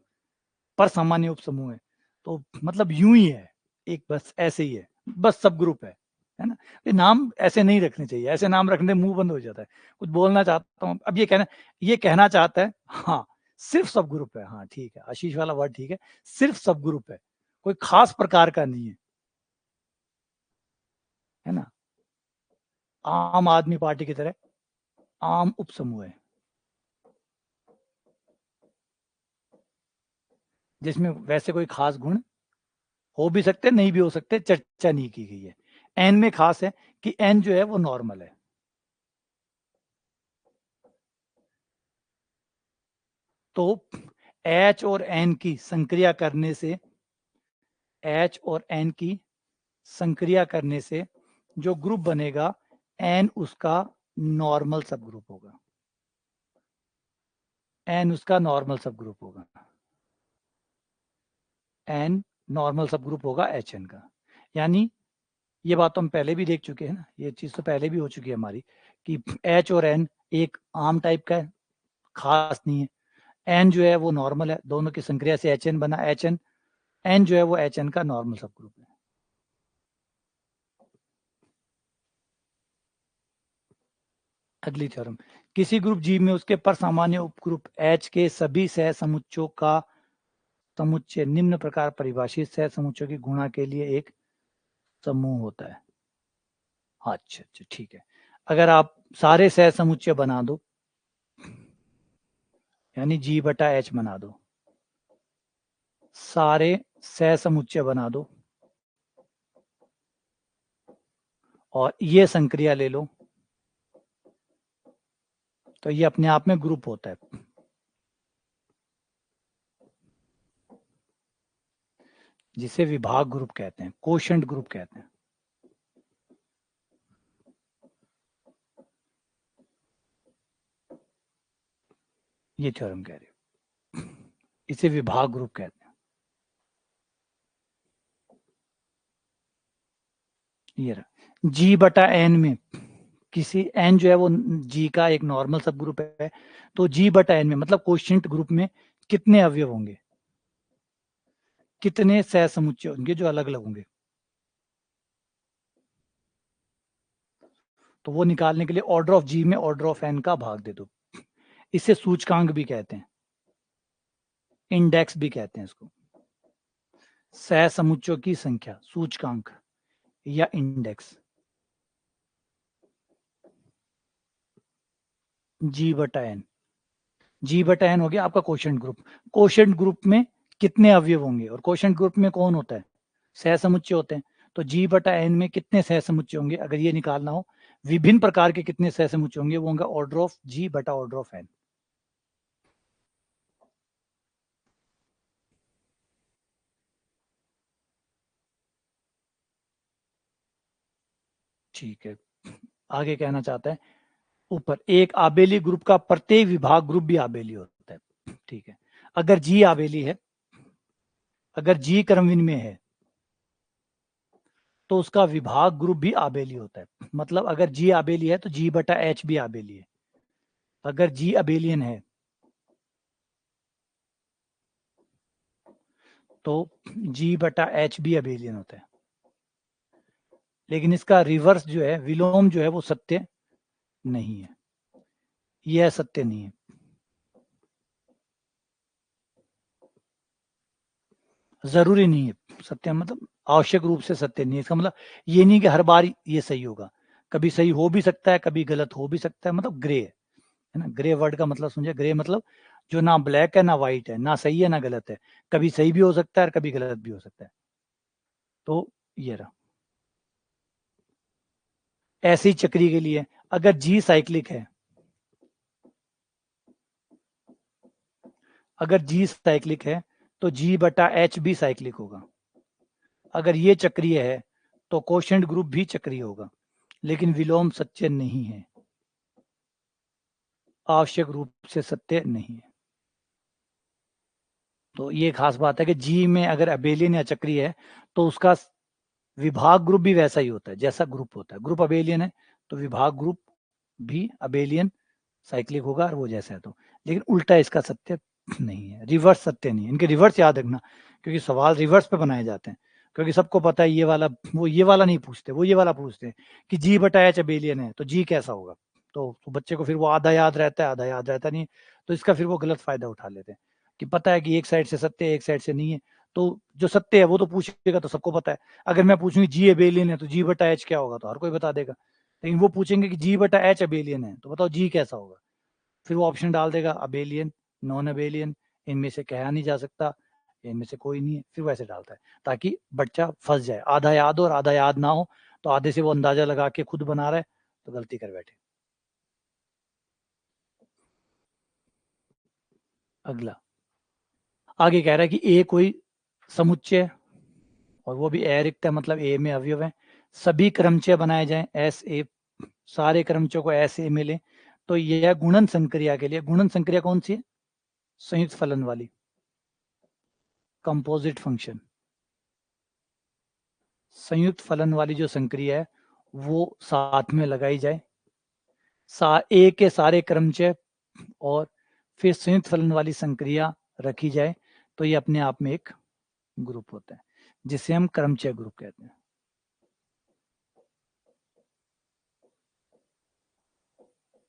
पर सामान्य उपसमूह है, तो मतलब यूं ही है, एक बस ऐसे ही है, बस सब ग्रुप है ना। ये नाम ऐसे नहीं रखने चाहिए, ऐसे नाम रखने मुंह बंद हो जाता है। कुछ बोलना चाहता हूँ अब, ये कहना चाहता है हाँ सिर्फ सब ग्रुप है, हाँ ठीक है, आशीष वाला वर्ड ठीक है, सिर्फ सब ग्रुप है, कोई खास प्रकार का नहीं है ना। आम आदमी पार्टी की तरह आम उपसमूह है जिसमें वैसे कोई खास गुण हो भी सकते नहीं भी हो सकते, चर्चा नहीं की गई है। एन में खास है कि एन जो है वो नॉर्मल है। तो एच और एन की संक्रिया करने से, एच और एन की संक्रिया करने से जो ग्रुप बनेगा एन उसका नॉर्मल सब ग्रुप होगा, एन उसका नॉर्मल सब ग्रुप होगा, एन नॉर्मल सब ग्रुप होगा एच एन का। यानी ये बात तो हम पहले भी देख चुके हैं ना, ये चीज तो पहले भी हो चुकी है हमारी कि एच और एन एक आम टाइप का है, खास नहीं है। एन जो है वो नॉर्मल है, दोनों की संक्रिया से एच एन बना, एच एन एन जो है वो एच एन का नॉर्मल सब ग्रुप है। अगली थ्योरम, किसी ग्रुप जी में उसके पर सामान्य उपग्रुप एच के सभी सह समुच्चयों का समुच्चय निम्न प्रकार परिभाषित सह समुच्चयों की गुणा के लिए एक समूह होता है। अच्छा अच्छा ठीक है, अगर आप सारे सह समुच्चय बना दो, यानी जी बटा एच बना दो, सारे सह समुच्चय बना दो और ये संक्रिया ले लो, तो ये अपने आप में ग्रुप होता है। जिसे विभाग ग्रुप कहते हैं, कोशेंट ग्रुप कहते हैं। ये थ्योरम कह रहे हो, इसे विभाग ग्रुप कहते हैं। ये रहा जी बटा एन में, किसी एन जो है वो जी का एक नॉर्मल सब ग्रुप है, तो जी बटा एन में मतलब कोशेंट ग्रुप में कितने अवयव होंगे, कितने सह समुच्चय होंगे जो अलग अलग होंगे। तो वो निकालने के लिए ऑर्डर ऑफ जी में ऑर्डर ऑफ एन का भाग दे दो। इसे सूचकांक भी कहते हैं, इंडेक्स भी कहते हैं इसको। सह समुच्चयों की संख्या सूचकांक या इंडेक्स। जी बटा एन, जी बटा एन हो गया आपका कोशेंट ग्रुप। कोशेंट ग्रुप में कितने अवयव होंगे, और कोशेंट ग्रुप में कौन होता है, सह समुच्चय होते हैं। तो जी बटा एन में कितने सह समुच्चय होंगे, अगर ये निकालना हो विभिन्न प्रकार के कितने सह समुच्चय होंगे, वो होंगे ऑर्डर ऑफ जी बटा ऑर्डर ऑफ एन। ठीक है, आगे कहना चाहता है ऊपर एक आबेली ग्रुप का प्रत्येक विभाग ग्रुप भी आबेली होता है। ठीक है, अगर जी आबेली है, अगर जी क्रमविन में है तो उसका विभाग ग्रुप भी आबेली होता है। मतलब अगर जी आबेली है तो जी बटा एच भी आबेली है। अगर जी अबेलियन है तो जी बटा एच भी अबेलियन होता है। लेकिन इसका रिवर्स जो है, विलोम जो है वो सत्य नहीं है, यह सत्य नहीं है। जरूरी नहीं है सत्य, मतलब आवश्यक रूप से सत्य नहीं है। इसका मतलब ये नहीं कि हर बार ये सही होगा, कभी सही हो भी सकता है, कभी गलत हो भी सकता है। मतलब ग्रे है ना, ग्रे वर्ड का मतलब समझे, ग्रे मतलब जो ना ब्लैक है ना व्हाइट है, ना सही है ना गलत है, कभी सही भी हो सकता है और कभी गलत भी हो सकता है। तो ये रहा। ऐसी चक्री के लिए अगर जी साइक्लिक है, अगर जी साइक्लिक है तो जी बटा एच भी साइक्लिक होगा। अगर ये चक्रीय है तो कोशेंट ग्रुप भी चक्रीय होगा, लेकिन विलोम सत्य नहीं है, आवश्यक रूप से सत्य नहीं है। तो ये खास बात है कि जी में अगर अबेलियन या चक्रीय है तो उसका विभाग ग्रुप भी वैसा ही होता है जैसा ग्रुप होता है। ग्रुप अबेलियन है तो विभाग ग्रुप भी अबेलियन साइक्लिक होगा, और वो जैसा है तो। लेकिन उल्टा इसका सत्य नहीं है, रिवर्स सत्य नहीं है। इनके रिवर्स याद रखना, क्योंकि सवाल रिवर्स पे बनाए जाते हैं। क्योंकि सबको पता है ये वाला, वो ये वाला नहीं पूछते, वो ये वाला पूछते हैं कि जी बटा एच अबेलियन है तो जी कैसा होगा। तो बच्चे को फिर वो आधा याद रहता है, आधा याद रहता नहीं, तो इसका फिर वो गलत फायदा उठा लेते हैं कि पता है कि एक साइड से सत्य है एक साइड से नहीं है। तो जो सत्य है वो तो पूछेगा, तो सबको पता है। अगर मैं पूछूंगी जी अबेलियन है तो जी बटा एच क्या होगा, तो हर कोई बता देगा। लेकिन वो पूछेंगे कि जी बटा एच अबेलियन है तो बताओ जी कैसा होगा, फिर वो ऑप्शन डाल देगा अबेलियन, नॉन अबेलियन, इनमें से कहा नहीं जा सकता, इनमें से कोई नहीं है, फिर वैसे डालता है ताकि बच्चा फंस जाए। आधा याद हो और आधा याद ना हो, तो आधे से वो अंदाजा लगा के खुद बना रहा है तो गलती कर बैठे। अगला आगे कह रहा है कि ए कोई समुच्चय, और वो भी ए रिक्त है, मतलब ए में अवयव है, सभी क्रमचय बनाए जाएं एस ए, सारे क्रमचयों को एस ए मिले, तो यह गुणन संक्रिया के लिए, गुणन संक्रिया कौन सी है, संयुक्त फलन वाली, कंपोजिट फंक्शन। संयुक्त फलन वाली जो संक्रिया है वो साथ में लगाई जाए, ए के सारे क्रमचय और फिर संयुक्त फलन वाली संक्रिया रखी जाए, तो ये अपने आप में एक ग्रुप होता है जिसे हम क्रमचय ग्रुप कहते हैं।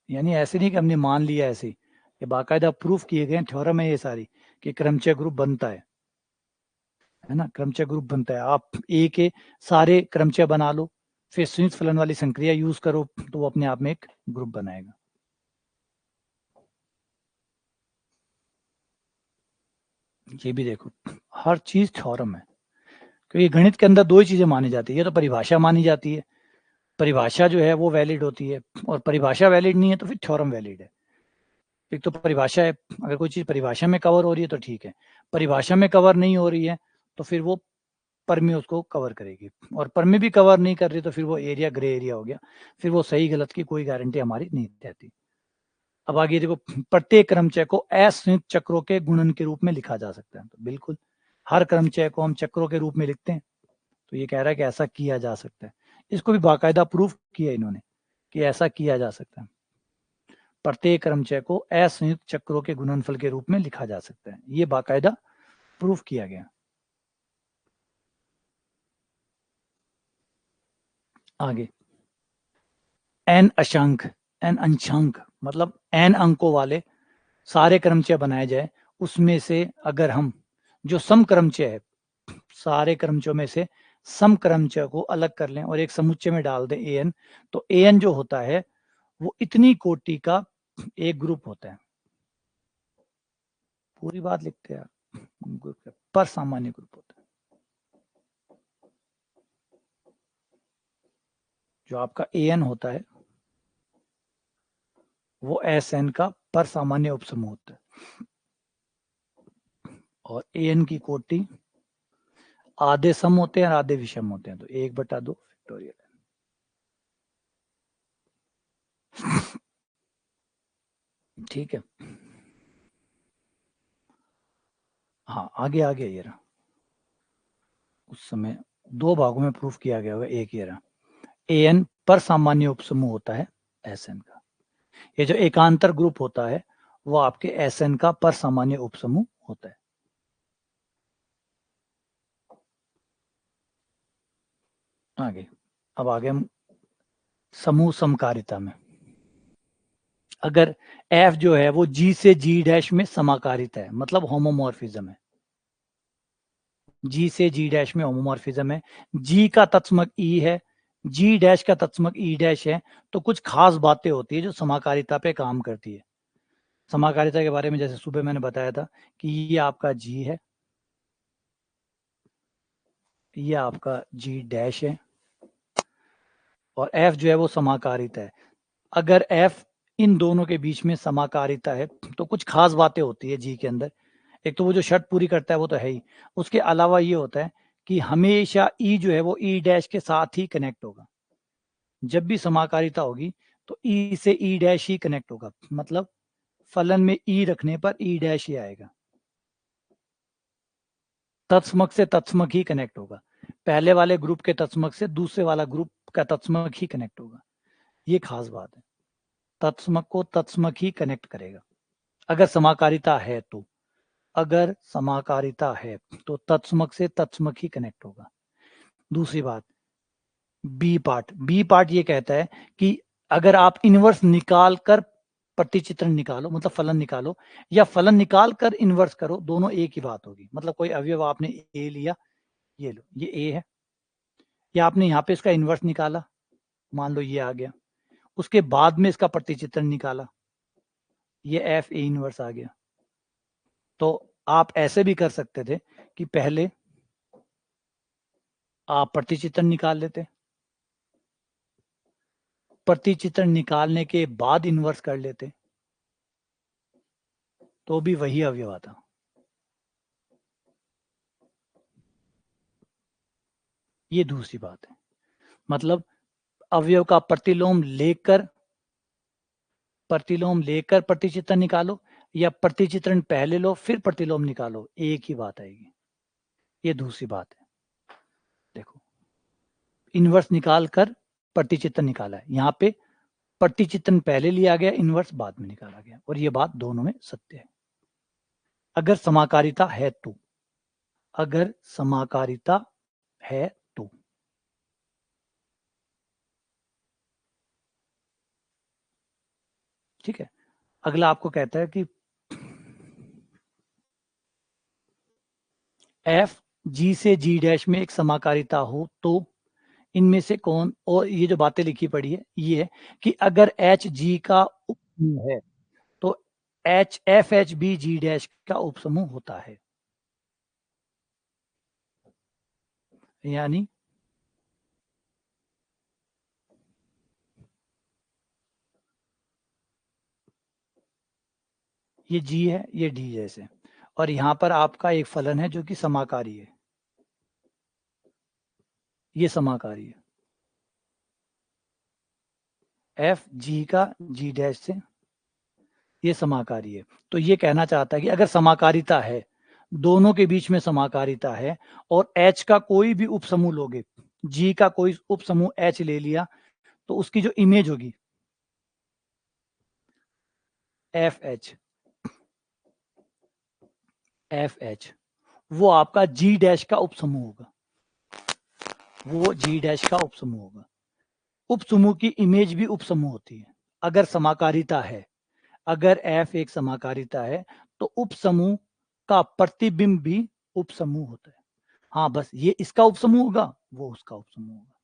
यानी ऐसे नहीं कि हमने मान लिया ऐसे, ये बाकायदा प्रूफ किए गए थ्योरम है ये सारी कि क्रमचय ग्रुप बनता है ना, क्रमचय ग्रुप बनता है। आप ए के सारे क्रमचय बना लो, फिर संयुक्त फलन वाली संक्रिया यूज करो, तो वो अपने आप में एक ग्रुप बनाएगा। ये भी देखो, हर चीज थ्योरम है, क्योंकि गणित के अंदर दो ही चीजें मानी जाती है, ये तो परिभाषा मानी जाती है, परिभाषा जो है वो वैलिड होती है, और परिभाषा वैलिड नहीं है तो फिर थ्योरम वैलिड है। एक तो परिभाषा है, अगर कोई चीज परिभाषा में कवर हो रही है तो ठीक है, परिभाषा में कवर नहीं हो रही है तो फिर वो परमी उसको कवर करेगी, और परमी भी कवर नहीं कर रही तो फिर वो एरिया ग्रे एरिया हो गया, फिर वो सही गलत की कोई गारंटी हमारी नहीं रहती। अब आगे देखो, प्रत्येक क्रमचय को असंयुक्त चक्रों के गुणन के रूप में लिखा जा सकता है, तो बिल्कुल हर क्रमचय को हम चक्रों के रूप में लिखते हैं, तो ये कह रहा है कि ऐसा किया जा सकता है। इसको भी बाकायदा प्रूफ किया इन्होंने कि ऐसा किया जा सकता है, प्रत्येक क्रमचय को असंयुक्त चक्रों के गुणनफल के रूप में लिखा जा सकता है, ये बाकायदा प्रूफ किया गया। आगे एन अशांक, एन अंशांक मतलब एन अंकों वाले सारे क्रमचय बनाए जाए, उसमें से अगर हम जो सम क्रमचय है, सारे क्रमचयों में से सम क्रमचय को अलग कर लें और एक समुच्चय में डाल दें एन, तो एन जो होता है वो इतनी कोटि का एक ग्रुप होता है। पूरी बात लिखते हैं, पर सामान्य ग्रुप होता है। जो आपका एन होता है वो एस एन का पर सामान्य उपसमूह होता है, और एन की कोटि आधे सम होते हैं और आधे विषम होते हैं, तो 1/2 फैक्टोरियल। ठीक है, हाँ आगे आगे ये रहा, उस समय दो भागों में प्रूफ किया गया होगा, एक ये रहा, एन पर सामान्य उपसमूह होता है एस एन का, ये जो एकांतर ग्रुप होता है वो आपके एस एन का पर सामान्य उपसमूह होता है। आगे, अब आगे हम समूह समकारिता में, अगर एफ जो है वो जी से जी डैश में समाकारित है, मतलब होमोमॉर्फिज्म है, जी से जी डैश में होमोमॉर्फिज्म है, जी का तत्समक ई है, जी डैश का तत्समक ई डैश है, तो कुछ खास बातें होती है जो समाकारिता पे काम करती है। समाकारिता के बारे में जैसे सुबह मैंने बताया था कि ये आपका जी है, ये आपका जी डैश है, और एफ जो है वो समाकारित है। अगर एफ इन दोनों के बीच में समाकारिता है तो कुछ खास बातें होती है जी के अंदर। एक तो वो जो शर्त पूरी करता है वो तो है ही, उसके अलावा ये होता है कि हमेशा ई जो है वो ई डैश के साथ ही कनेक्ट होगा। जब भी समाकारिता होगी तो ई से ई डैश ही कनेक्ट होगा, मतलब फलन में ई रखने पर ई डैश ही आएगा, तत्समक से तत्समक ही कनेक्ट होगा, पहले वाले ग्रुप के तत्समक से दूसरे वाला ग्रुप का तत्समक ही कनेक्ट होगा, ये खास बात है, तत्समक को तत्समक ही कनेक्ट करेगा अगर समाकारिता है तो। अगर समाकारिता है तो तत्समक से तत्समक ही कनेक्ट होगा। दूसरी बात, बी पार्ट ये कहता है कि अगर आप इनवर्स निकाल कर प्रतिचित्रण निकालो, मतलब फलन निकालो, या फलन निकाल कर इनवर्स करो, दोनों एक ही बात होगी। मतलब कोई अवयव आपने ए लिया, ये लो ये ए है, या आपने यहाँ पे इसका इनवर्स निकाला, मान लो ये आ गया, उसके बाद में इसका प्रतिचित्रण निकाला, ये एफ ए इनवर्स आ गया। तो आप ऐसे भी कर सकते थे कि पहले आप प्रतिचित्रण निकाल लेते, प्रतिचित्रण निकालने के बाद इन्वर्स कर लेते, तो भी वही अवयव आता। ये दूसरी बात है, मतलब अवयव का प्रतिलोम लेकर प्रतिचित्रण निकालो, या प्रतिचित्रण पहले लो फिर प्रतिलोम निकालो, एक ही बात आएगी। ये दूसरी बात है। देखो, इनवर्स निकाल कर प्रतिचित्रण निकाला है, यहाँ पे प्रतिचित्रण पहले लिया गया, इनवर्स बाद में निकाला गया, और ये बात दोनों में सत्य है अगर समाकारिता है तो। अगर समाकारिता है तो। ठीक है, अगला आपको कहता है कि एफ जी से जी डैश में एक समाकारिता हो तो इनमें से कौन, और ये जो बातें लिखी पड़ी है ये है कि अगर एच जी का उपसमूह है तो एच एफ एच बी जी डैश का उपसमूह होता है। यानी ये जी है, ये डी जैसे, और यहां पर आपका एक फलन है जो कि समाकारी है, ये समाकारी है, एफ जी का जी डैश से, ये समाकारी है। तो ये कहना चाहता है कि अगर समाकारिता है, दोनों के बीच में समाकारिता है, और एच का कोई भी उपसमूह लोगे, जी का कोई उपसमूह एच ले लिया, तो उसकी जो इमेज होगी एफ एच, एफ एच वो आपका जी डैश का उपसमूह होगा, वो जी डैश का उपसमूह होगा। उपसमूह की इमेज भी उपसमूह होती है अगर समाकारिता है। अगर एफ एक समाकारिता है तो उपसमूह का प्रतिबिंब भी उपसमूह होता है। हाँ, बस ये इसका उपसमूह होगा, वो उसका उपसमूह होगा,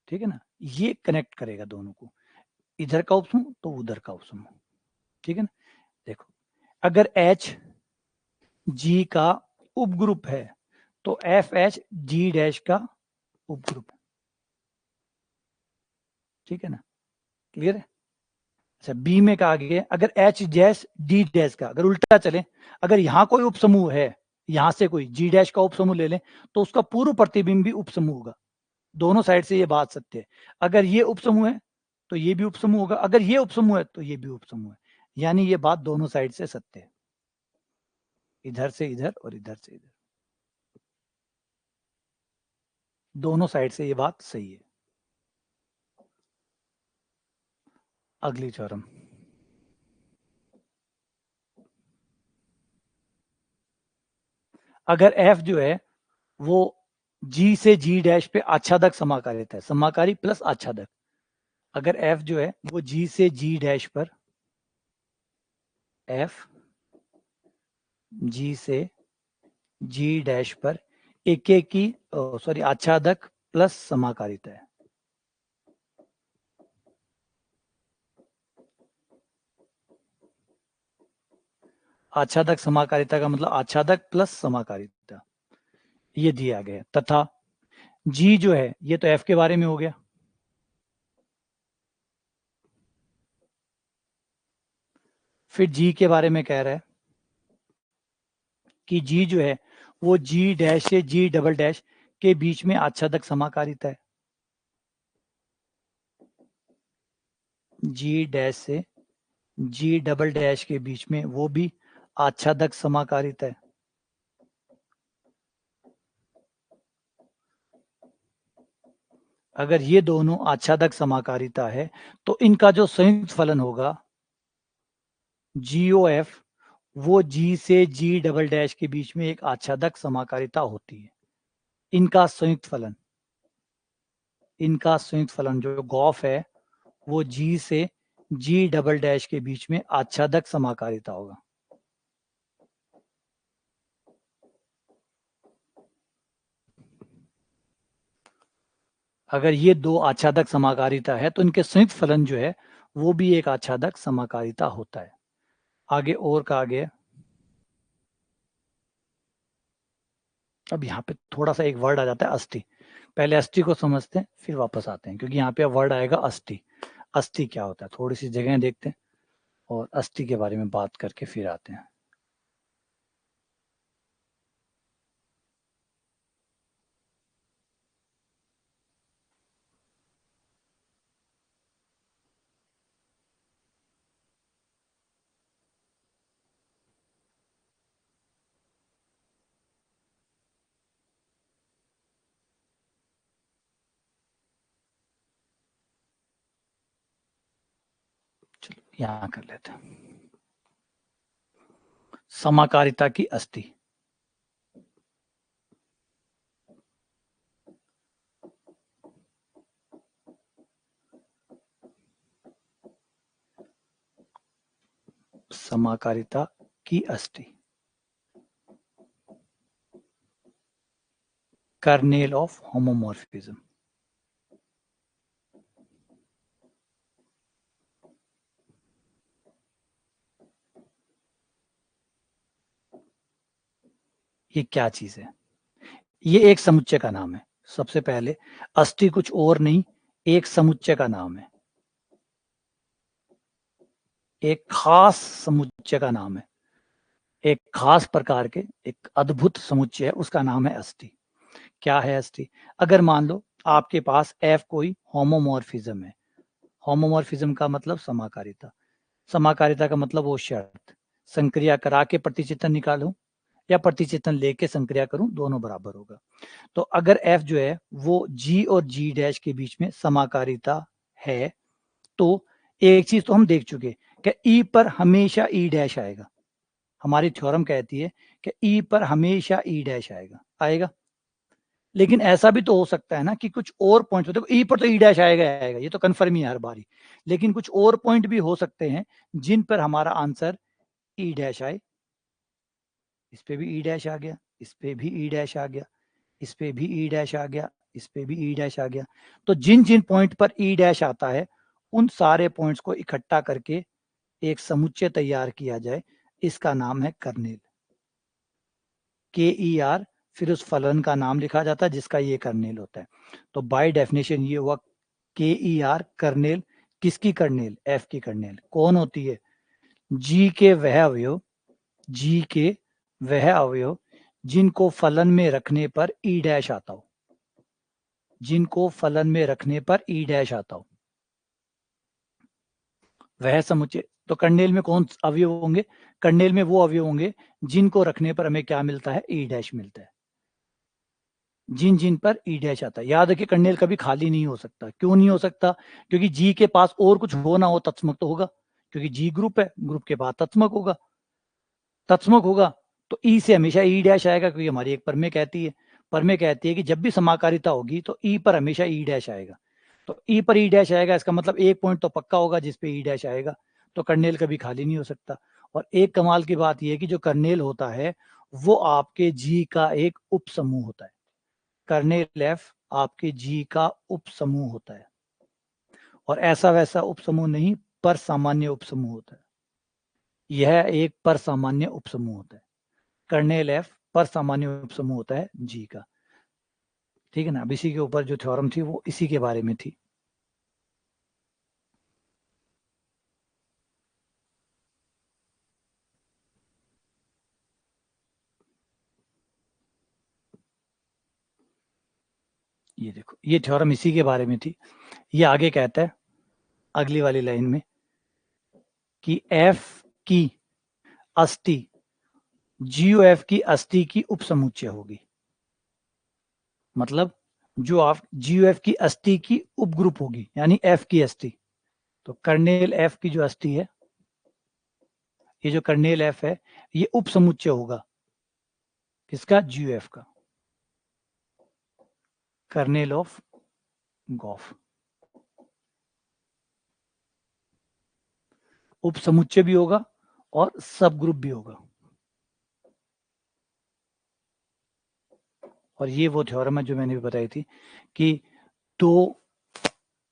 ठीक है ना। ये कनेक्ट करेगा दोनों को, इधर का उपसमूह तो उधर का उपसमूह, ठीक है ना। देखो, अगर एच जी का उपग्रुप है तो एफ एच जी डैश का उपग्रुप है, ठीक है ना, क्लियर है। अच्छा, बी में कहा गया अगर एच डैश डी डैश का, अगर उल्टा चले, अगर यहां कोई उपसमूह है, यहां से कोई जी डैश का उपसमूह ले लें, तो उसका पूर्व प्रतिबिंब भी उपसमूह होगा। दोनों साइड से ये बात सत्य है। अगर ये उपसमूह है तो ये भी उपसमूह होगा, अगर ये उपसमूह है तो ये भी उपसमूह है, यानी ये बात दोनों साइड से सत्य है, इधर से इधर और इधर से इधर, दोनों साइड से ये बात सही है। अगली थ्योरम, अगर एफ जो है वो जी से जी डैश पे आच्छादक समाकारित है, समाकारी प्लस आच्छादक, अगर एफ जो है वो जी से जी डैश पर, एफ जी से जी डैश पर एक एक की सॉरी आच्छादक प्लस समाकारिता है। आच्छादक समाकारिता का मतलब आच्छादक प्लस समाकारिता, ये दिया गया, तथा जी जो है ये तो एफ के बारे में हो गया, फिर जी के बारे में कह रहा है कि जी जो है वो जी डैश से जी डबल डैश के बीच में आच्छादक समाकारिता है, जी डैश से जी डबल डैश के बीच में वो भी आच्छादक समाकारिता है। अगर ये दोनों आच्छादक समाकारिता है तो इनका जो संयुक्त फलन होगा GOF, वो जी से जी डबल डैश के बीच में एक आच्छादक समाकारिता होती है। इनका संयुक्त फलन, इनका संयुक्त फलन जो गॉफ है वो जी से जी डबल डैश के बीच में आच्छादक समाकारिता होगा। अगर ये दो आच्छादक समाकारिता है तो इनके संयुक्त फलन जो है वो भी एक आच्छादक समाकारिता होता है। आगे और कहा गया, अब यहाँ पे थोड़ा सा एक वर्ड आ जाता है अस्थि, पहले अस्थि को समझते हैं फिर वापस आते हैं, क्योंकि यहाँ पे वर्ड आएगा अस्थि। अस्थि क्या होता है, थोड़ी सी जगह देखते हैं और अस्थि के बारे में बात करके फिर आते हैं। चलो यहाँ कर लेते हैं, समाकारिता की अस्थि। समाकारिता की अस्थि, कर्नेल ऑफ होमोमॉर्फिज्म। ये क्या चीज है, ये एक समुच्चय का नाम है। सबसे पहले अस्थि कुछ और नहीं, एक समुच्चय का नाम है, एक खास समुच्चय का नाम है, एक खास प्रकार के एक अद्भुत समुच्चय है, उसका नाम है अस्थि। क्या है अस्थि? अगर मान लो आपके पास एफ कोई होमोमॉर्फिज्म है, होमोमॉर्फिज्म का मतलब समाकारिता, समाकारिता का मतलब वो शर्त, संक्रिया करा के प्रतिचितन निकालूं या प्रतिचितन लेके संक्रिया करूं, दोनों बराबर होगा। तो अगर एफ जो है वो जी और जी डैश के बीच में समाकारिता है, तो एक चीज तो हम देख चुके कि ई पर हमेशा ई डैश आएगा। हमारी थ्योरम कहती है कि ई पर हमेशा ई डैश आएगा। लेकिन ऐसा भी तो हो सकता है ना कि कुछ और पॉइंट, देखो ई पर तो ई डैश आएगा, ये तो कन्फर्म ही है हर बारी, लेकिन कुछ और पॉइंट भी हो सकते हैं जिन पर हमारा आंसर ई डैश आए। इस पे भी ई डैश आ गया, इस पे भी ई डैश आ गया, इस पे भी ई डैश आ गया, इस पे भी ई डैश आ गया। तो जिन जिन पॉइंट पर ई डैश आता है उन सारे पॉइंट्स को इकट्ठा करके एक समुच्चय तैयार किया जाए, इसका नाम है कर्नेल। के ई आर, फिर उस फलन का नाम लिखा जाता है जिसका ये कर्नेल होता है। तो बाय डेफिनेशन ये हुआ के ई आर कर्नेल। किसकी कर्नेल? एफ की कर्नेल। कौन होती है? जी के वह अवयव, जी के वह अवयव जिनको फलन में रखने पर ई डैश आता हो, जिनको फलन में रखने पर ई डैश आता हो, वह समुच्चय। तो कर्नेल में कौन अवयव होंगे? कर्नेल में वो अवयव होंगे जिनको रखने पर हमें क्या मिलता है? ई डैश मिलता है। जिन जिन पर ई डैश आता है। याद रखिए कर्नेल कभी खाली नहीं हो सकता। क्यों नहीं हो सकता? क्योंकि जी के पास और कुछ हो ना हो, तत्समक तो होगा, क्योंकि जी ग्रुप है, ग्रुप के बाद तत्समक होगा, तत्समक होगा तो ई से हमेशा ई डैश आएगा, क्योंकि हमारी एक प्रमेय कहती है, प्रमेय कहती है कि जब भी समाकारिता होगी तो ई पर हमेशा ई डैश आएगा। तो ई पर ई डैश आएगा, इसका मतलब एक पॉइंट तो पक्का होगा जिसपे ई डैश आएगा, तो कर्नेल कभी खाली नहीं हो सकता। और एक कमाल की बात यह है कि जो कर्नेल होता है वो आपके जी का एक उप समूह होता है। कर्नेल एफ आपके जी का उप समूह होता है, और ऐसा वैसा उप समूह नहीं, पर सामान्य उप समूह होता है। यह एक पर सामान्य उप समूह होता है। कर्नेल एफ पर सामान्य उप समूह होता है जी का। ठीक है ना? अब इसी के ऊपर जो थ्योरम थी वो इसी के बारे में थी। ये देखो, ये थ्योरम इसी के बारे में थी। ये आगे कहता है अगली वाली लाइन में कि एफ की अस्थि जीओ एफ की अस्थि की उपसमुच्चय होगी। मतलब जो आप जीओ एफ की अस्थि की उपग्रुप होगी, यानी एफ की अस्थि। तो कर्नेल एफ की जो अस्थि है, ये जो कर्नेल एफ है, ये उपसमुच्चय होगा किसका? जीओ एफ का, कर्नेल ऑफ गॉफ। उपसमुच्चय भी होगा और सब ग्रुप भी होगा। और ये वो थ्योरम है जो मैंने भी बताई थी कि दो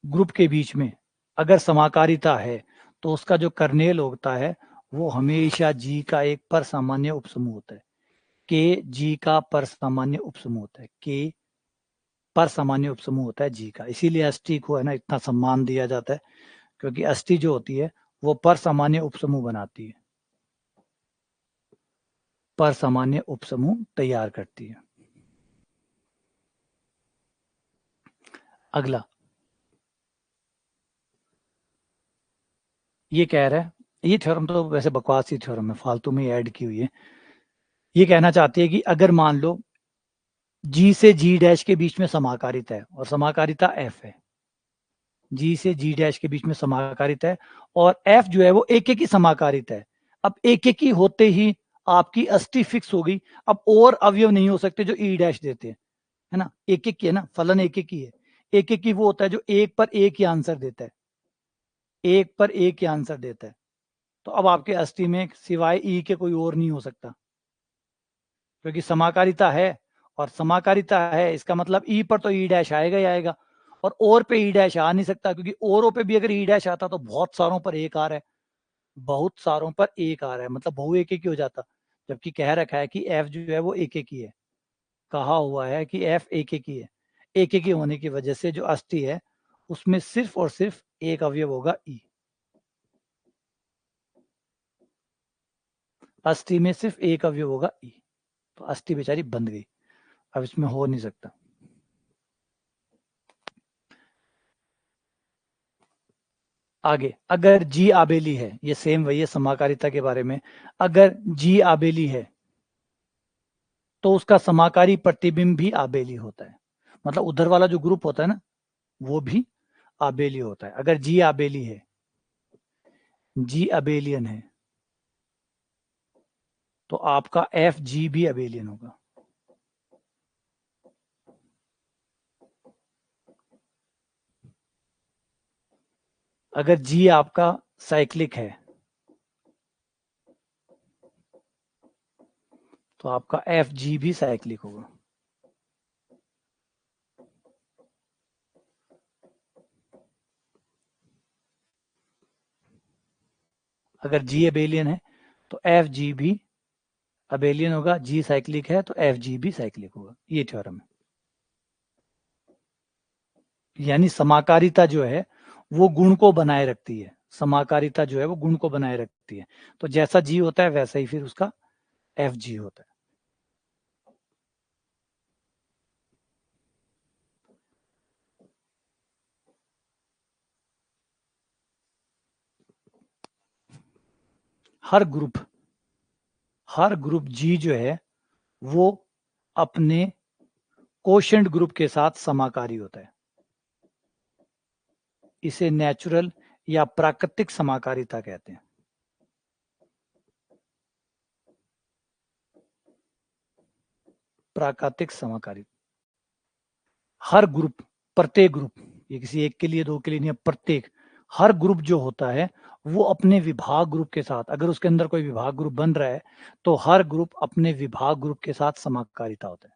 ग्रुप के बीच में अगर समाकारिता है तो उसका जो कर्नेल होता है वो हमेशा जी का एक पर सामान्य उपसमूह होता है। के जी का पर सामान्य उपसमूह होता है, के पर सामान्य उपसमूह होता है जी का। इसीलिए अष्टी को है ना इतना सम्मान दिया जाता है, क्योंकि अष्टी जो होती है वो पर सामान्य उपसमूह बनाती है, पर सामान्य उपसमूह तैयार करती है। अगला ये कह रहा है, ये थ्योरम तो वैसे बकवास ही थ्योरम है, फालतू में ऐड की हुई है। ये कहना चाहती है कि अगर मान लो जी से जी डैश के बीच में समाकारिता है और समाकारिता एफ है, जी से जी डैश के बीच में समाकारिता है और एफ जो है वो एक एक ही समाकारिता है। अब एक एक ही होते ही आपकी अस्थि फिक्स हो गई। अब और अवयव नहीं हो सकते जो ई डैश देते हैं, है ना? एक एक ही है ना, फलन एक एक ही है। एक एक ही वो होता है जो एक पर एक ही आंसर देता है, एक पर एक ही आंसर देता है। तो अब आपके अस्थि में सिवाय ई के कोई और नहीं हो सकता, क्योंकि समाकारिता है, और समाकारिता है इसका मतलब ई पर तो ई डैश आएगा ही आएगा, और पे ई डैश आ नहीं सकता, क्योंकि औरों पे भी अगर ई डैश आता तो बहुत सारों पर एक आ रहा है, बहुत सारों पर एक आ रहा है, मतलब बहु एक ही हो जाता। जबकि कह रखा है कि एफ जो है वो एक एक ही है, कहा हुआ है कि एफ एक एक ही है। एक एक ही होने की वजह से जो अस्थि है उसमें सिर्फ और सिर्फ एक अवयव होगा ई। अस्थि में सिर्फ एक अवयव होगा ई, तो अस्थि बेचारी बंद गई, अब इसमें हो नहीं सकता। आगे, अगर जी आबेली है, ये सेम वही है समाकारिता के बारे में। अगर जी आबेली है तो उसका समाकारी प्रतिबिंब भी आबेली होता है, मतलब उधर वाला जो ग्रुप होता है ना वो भी आबेली होता है। अगर जी आबेली है, जी अबेलियन है, तो आपका एफ जी भी अबेलियन होगा। अगर जी आपका साइक्लिक है तो आपका एफ जी भी साइक्लिक होगा। अगर जी अबेलियन है तो एफ जी भी अबेलियन होगा, जी साइक्लिक है तो एफ जी भी साइक्लिक होगा। ये थ्योरम है। यानी समाकारिता जो है वो गुण को बनाए रखती है, समाकारिता जो है वो गुण को बनाए रखती है। तो जैसा जी होता है वैसा ही फिर उसका एफ जी होता है। हर ग्रुप जी जो है वो अपने कोशेंट ग्रुप के साथ समाकारी होता है। इसे नेचुरल या प्राकृतिक समाकारिता कहते हैं। प्राकृतिक समाकारिता, हर ग्रुप, प्रत्येक ग्रुप, ये किसी एक के लिए दो के लिए नहीं, प्रत्येक, हर ग्रुप जो होता है वो अपने विभाग ग्रुप के साथ, अगर उसके अंदर कोई विभाग ग्रुप बन रहा है तो हर ग्रुप अपने विभाग ग्रुप के साथ समाकारिता होता है।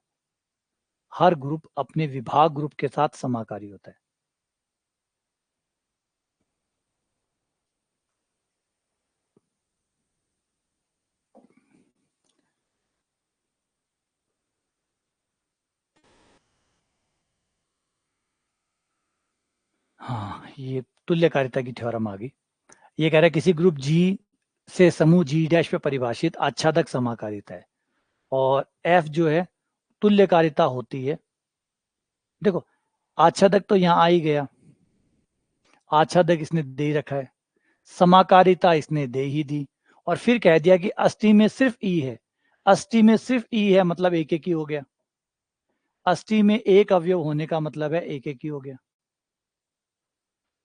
हर ग्रुप अपने विभाग ग्रुप के साथ समाकारी होता है। हाँ, ये तुल्यकारिता की थ्योरम आ गई। ये कह रहा है किसी ग्रुप जी से समूह जी डैश पे परिभाषित आच्छादक समाकारिता है, और एफ जो है तुल्यकारिता होती है। देखो, आच्छादक तो यहाँ आ ही गया, आच्छादक इसने दे ही रखा है, समाकारिता इसने दे ही दी, और फिर कह दिया कि अस्थि में सिर्फ ई है। अस्थि में सिर्फ ई है मतलब एक एक ही हो गया। अस्थि में एक अवयव होने का मतलब है एक एक ही हो गया।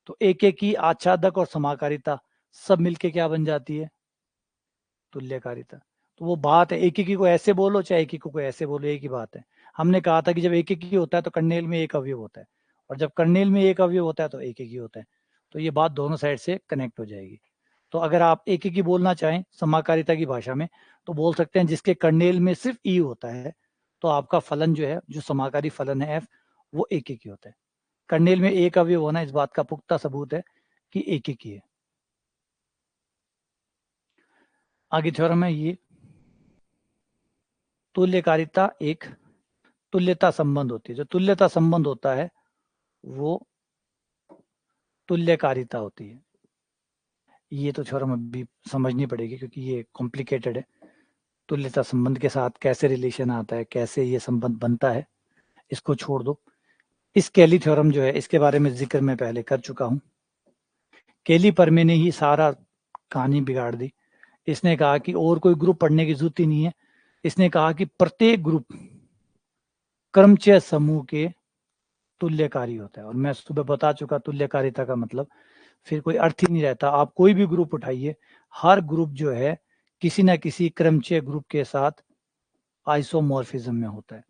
तो एक एक ही आच्छादक और समाकारिता सब मिलके क्या बन जाती है? तुल्यकारिता। तो वो बात है, एक एक को ऐसे बोलो चाहे एक एक को ऐसे बोलो, एक ही बात है। हमने कहा था कि जब एक एक ही होता है तो कर्नेल में एक अवयव होता है, और जब कर्नेल में एक अवयव होता है तो एक एक ही होता है। तो ये बात दोनों साइड से कनेक्ट हो जाएगी। तो अगर आप एक एक ही बोलना चाहें समाकारिता की भाषा में तो बोल सकते हैं जिसके कर्नेल में सिर्फ ई होता है, तो आपका फलन जो है, जो समाकारी फलन है एफ, वो एक एक ही होता है। कर्नेल में एक अवयव होना इस बात का पुख्ता सबूत है कि एक एक ही है। आगे थ्योरम है ये, तुल्यकारिता एक तुल्यता संबंध होती है। जो तुल्यता संबंध होता है वो तुल्यकारिता होती है। ये तो थ्योरम अभी समझनी पड़ेगी क्योंकि ये कॉम्प्लिकेटेड है। तुल्यता संबंध के साथ कैसे रिलेशन आता है, कैसे ये संबंध बनता है, इसको छोड़ दो। इस केली थ्योरम जो है इसके बारे में जिक्र मैं पहले कर चुका हूं। केली परमे ने ही सारा कहानी बिगाड़ दी। इसने कहा कि और कोई ग्रुप पढ़ने की जरूरत ही नहीं है। इसने कहा कि प्रत्येक ग्रुप क्रमचय समूह के तुल्यकारी होता है, और मैं सुबह बता चुका तुल्यकारिता का मतलब फिर कोई अर्थ ही नहीं रहता। आप कोई भी ग्रुप उठाइए, हर ग्रुप जो है किसी ना किसी क्रमचय ग्रुप के साथ आइसोमॉर्फिज्म में होता है।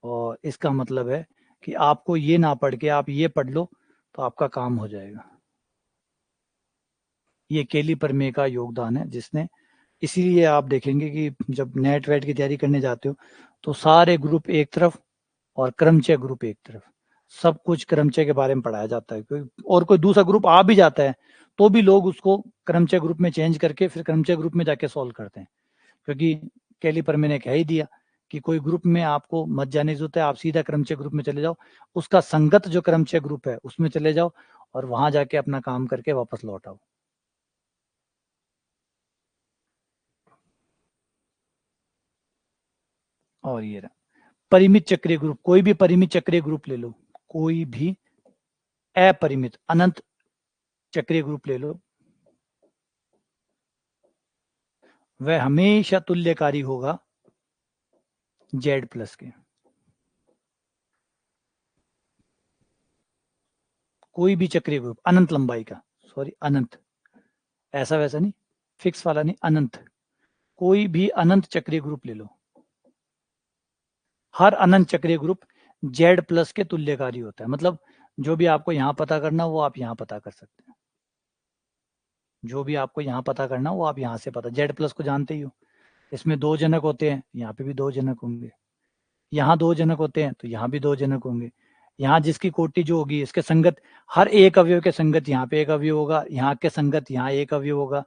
और इसका मतलब है कि आपको ये ना पढ़ के आप ये पढ़ लो तो आपका काम हो जाएगा। ये केली परमे का योगदान है जिसने, इसीलिए आप देखेंगे कि जब नेट वेट की तैयारी करने जाते हो तो सारे ग्रुप एक तरफ और क्रमचय ग्रुप एक तरफ, सब कुछ क्रमचय के बारे में पढ़ाया जाता है। कोई और कोई दूसरा ग्रुप आ भी जाता है तो भी लोग उसको क्रमचय ग्रुप में चेंज करके फिर क्रमचय ग्रुप में जाके सॉल्व करते हैं, क्योंकि कैलिपर मैंने कह ही दिया कि कोई ग्रुप में आपको मत जाने की जरूरत है, आप सीधा क्रमचय ग्रुप में चले जाओ, उसका संगत जो क्रमचय ग्रुप है उसमें चले जाओ और वहां जाके अपना काम करके वापस लौट आओ। और ये रहा परिमित चक्रीय ग्रुप, कोई भी परिमित चक्रीय ग्रुप ले लो, कोई भी अपरिमित अनंत चक्रीय ग्रुप ले लो, वह हमेशा तुल्यकारी होगा Z प्लस के। कोई भी चक्रीय ग्रुप अनंत लंबाई का, सॉरी अनंत, ऐसा वैसा नहीं, फिक्स वाला नहीं, अनंत, कोई भी अनंत चक्रीय ग्रुप ले लो, हर अनंत चक्रीय ग्रुप Z प्लस के तुल्यकारी होता है। मतलब जो भी आपको यहां पता करना वो आप यहां पता कर सकते हैं, जो भी आपको यहां पता करना वो आप यहां से पता, Z प्लस को जानते ही हो, इसमें दो जनक होते हैं, यहाँ पे भी दो जनक होंगे, यहाँ दो जनक होते हैं तो यहाँ भी दो जनक होंगे, यहाँ जिसकी कोटि जो होगी इसके संगत, हर एक अवयव के संगत यहाँ पे एक अवयव होगा, यहाँ के संगत यहाँ एक अवयव होगा,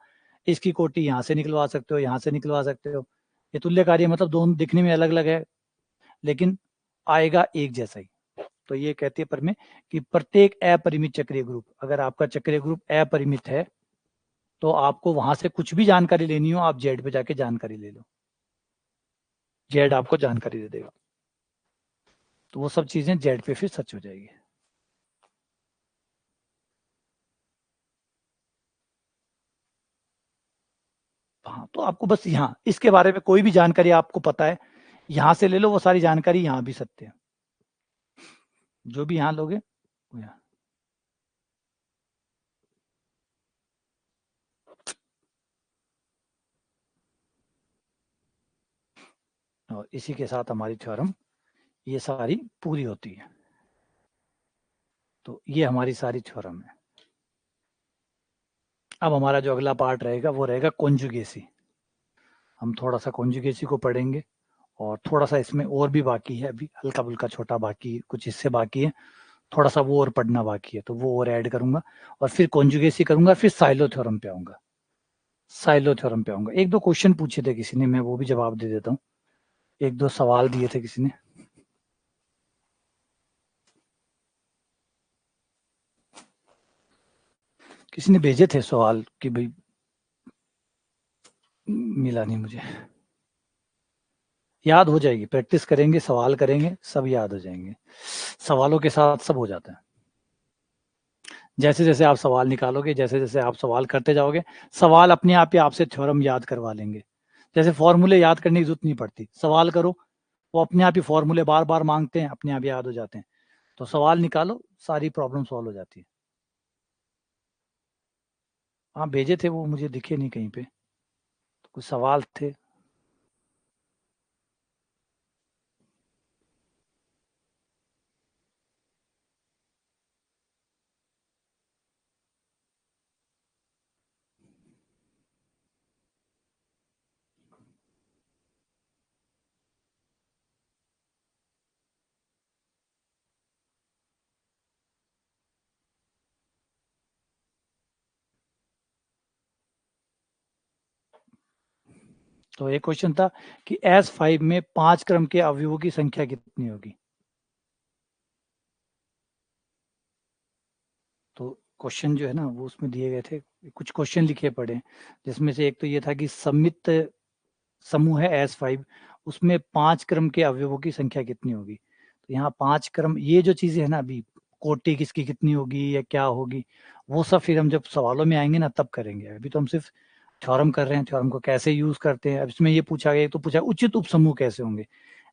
इसकी कोटि यहाँ से निकलवा सकते हो, यहाँ से निकलवा सकते हो। ये तुल्य कार्य मतलब दोनों दिखने में अलग अलग है लेकिन आएगा एक जैसा ही। तो ये कहती है प्रमेय कि प्रत्येक अपरिमित चक्रीय ग्रुप, अगर आपका चक्रीय ग्रुप अपरिमित है तो आपको वहां से कुछ भी जानकारी लेनी हो आप जेड पे जाके जानकारी ले लो, जेड आपको जानकारी दे देगा, तो वो सब चीजें जेड पे फिर सच हो जाएगी। हाँ तो आपको बस यहाँ इसके बारे में कोई भी जानकारी आपको पता है यहाँ से ले लो, वो सारी जानकारी यहाँ भी सत्य है, जो भी यहाँ लोगे वो यहाँ। और इसी के साथ हमारी थ्योरम ये सारी पूरी होती है। तो ये हमारी सारी थ्योरम है। अब हमारा जो अगला पार्ट रहेगा वो रहेगा कॉन्जुगेसी। हम थोड़ा सा कॉन्जुगेसी को पढ़ेंगे और थोड़ा सा इसमें और भी बाकी है, अभी हल्का फुल्का छोटा बाकी कुछ हिस्से बाकी है, थोड़ा सा वो और पढ़ना बाकी है तो वो और ऐड करूंगा और फिर कॉन्जुगेसी करूंगा, फिर साइलो थ्योरम पे आऊंगा, साइलो थ्योरम पे आऊंगा। एक दो क्वेश्चन पूछे थे किसी ने, मैं वो भी जवाब दे देता हूँ, एक दो सवाल दिए थे किसी ने। किसी ने भेजे थे सवाल कि भाई मिला नहीं मुझे, याद हो जाएगी, प्रैक्टिस करेंगे, सवाल करेंगे, सब याद हो जाएंगे, सवालों के साथ सब हो जाता है। जैसे जैसे आप सवाल निकालोगे, जैसे जैसे आप सवाल करते जाओगे, सवाल अपने आप ही आपसे थ्योरम याद करवा लेंगे। जैसे फॉर्मूले याद करने की जरूरत नहीं पड़ती, सवाल करो वो अपने आप ही फॉर्मूले बार बार मांगते हैं, अपने आप याद हो जाते हैं। तो सवाल निकालो, सारी प्रॉब्लम सॉल्व हो जाती है। हाँ भेजे थे वो, मुझे दिखे नहीं कहीं पे, तो कुछ सवाल थे। तो एक क्वेश्चन था कि S5 में 5 क्रम के अवयवों की संख्या कितनी होगी। तो क्वेश्चन जो है ना वो उसमें दिए गए थे, कुछ क्वेश्चन लिखे पड़े, जिसमें से एक तो ये था कि सम्मित समूह है S5, उसमें 5 क्रम के अवयवों की संख्या कितनी होगी। तो यहाँ 5 क्रम, ये जो चीजें है ना अभी, कोटि किसकी कितनी होगी या क्या होगी, वो सब फिर हम जब सवालों में आएंगे ना तब करेंगे। अभी तो हम सिर्फ थ्योरम कर रहे हैं, थ्योरम को कैसे यूज करते हैं। अब इसमें ये पूछा गया, तो पूछा उचित उपसमूह कैसे होंगे,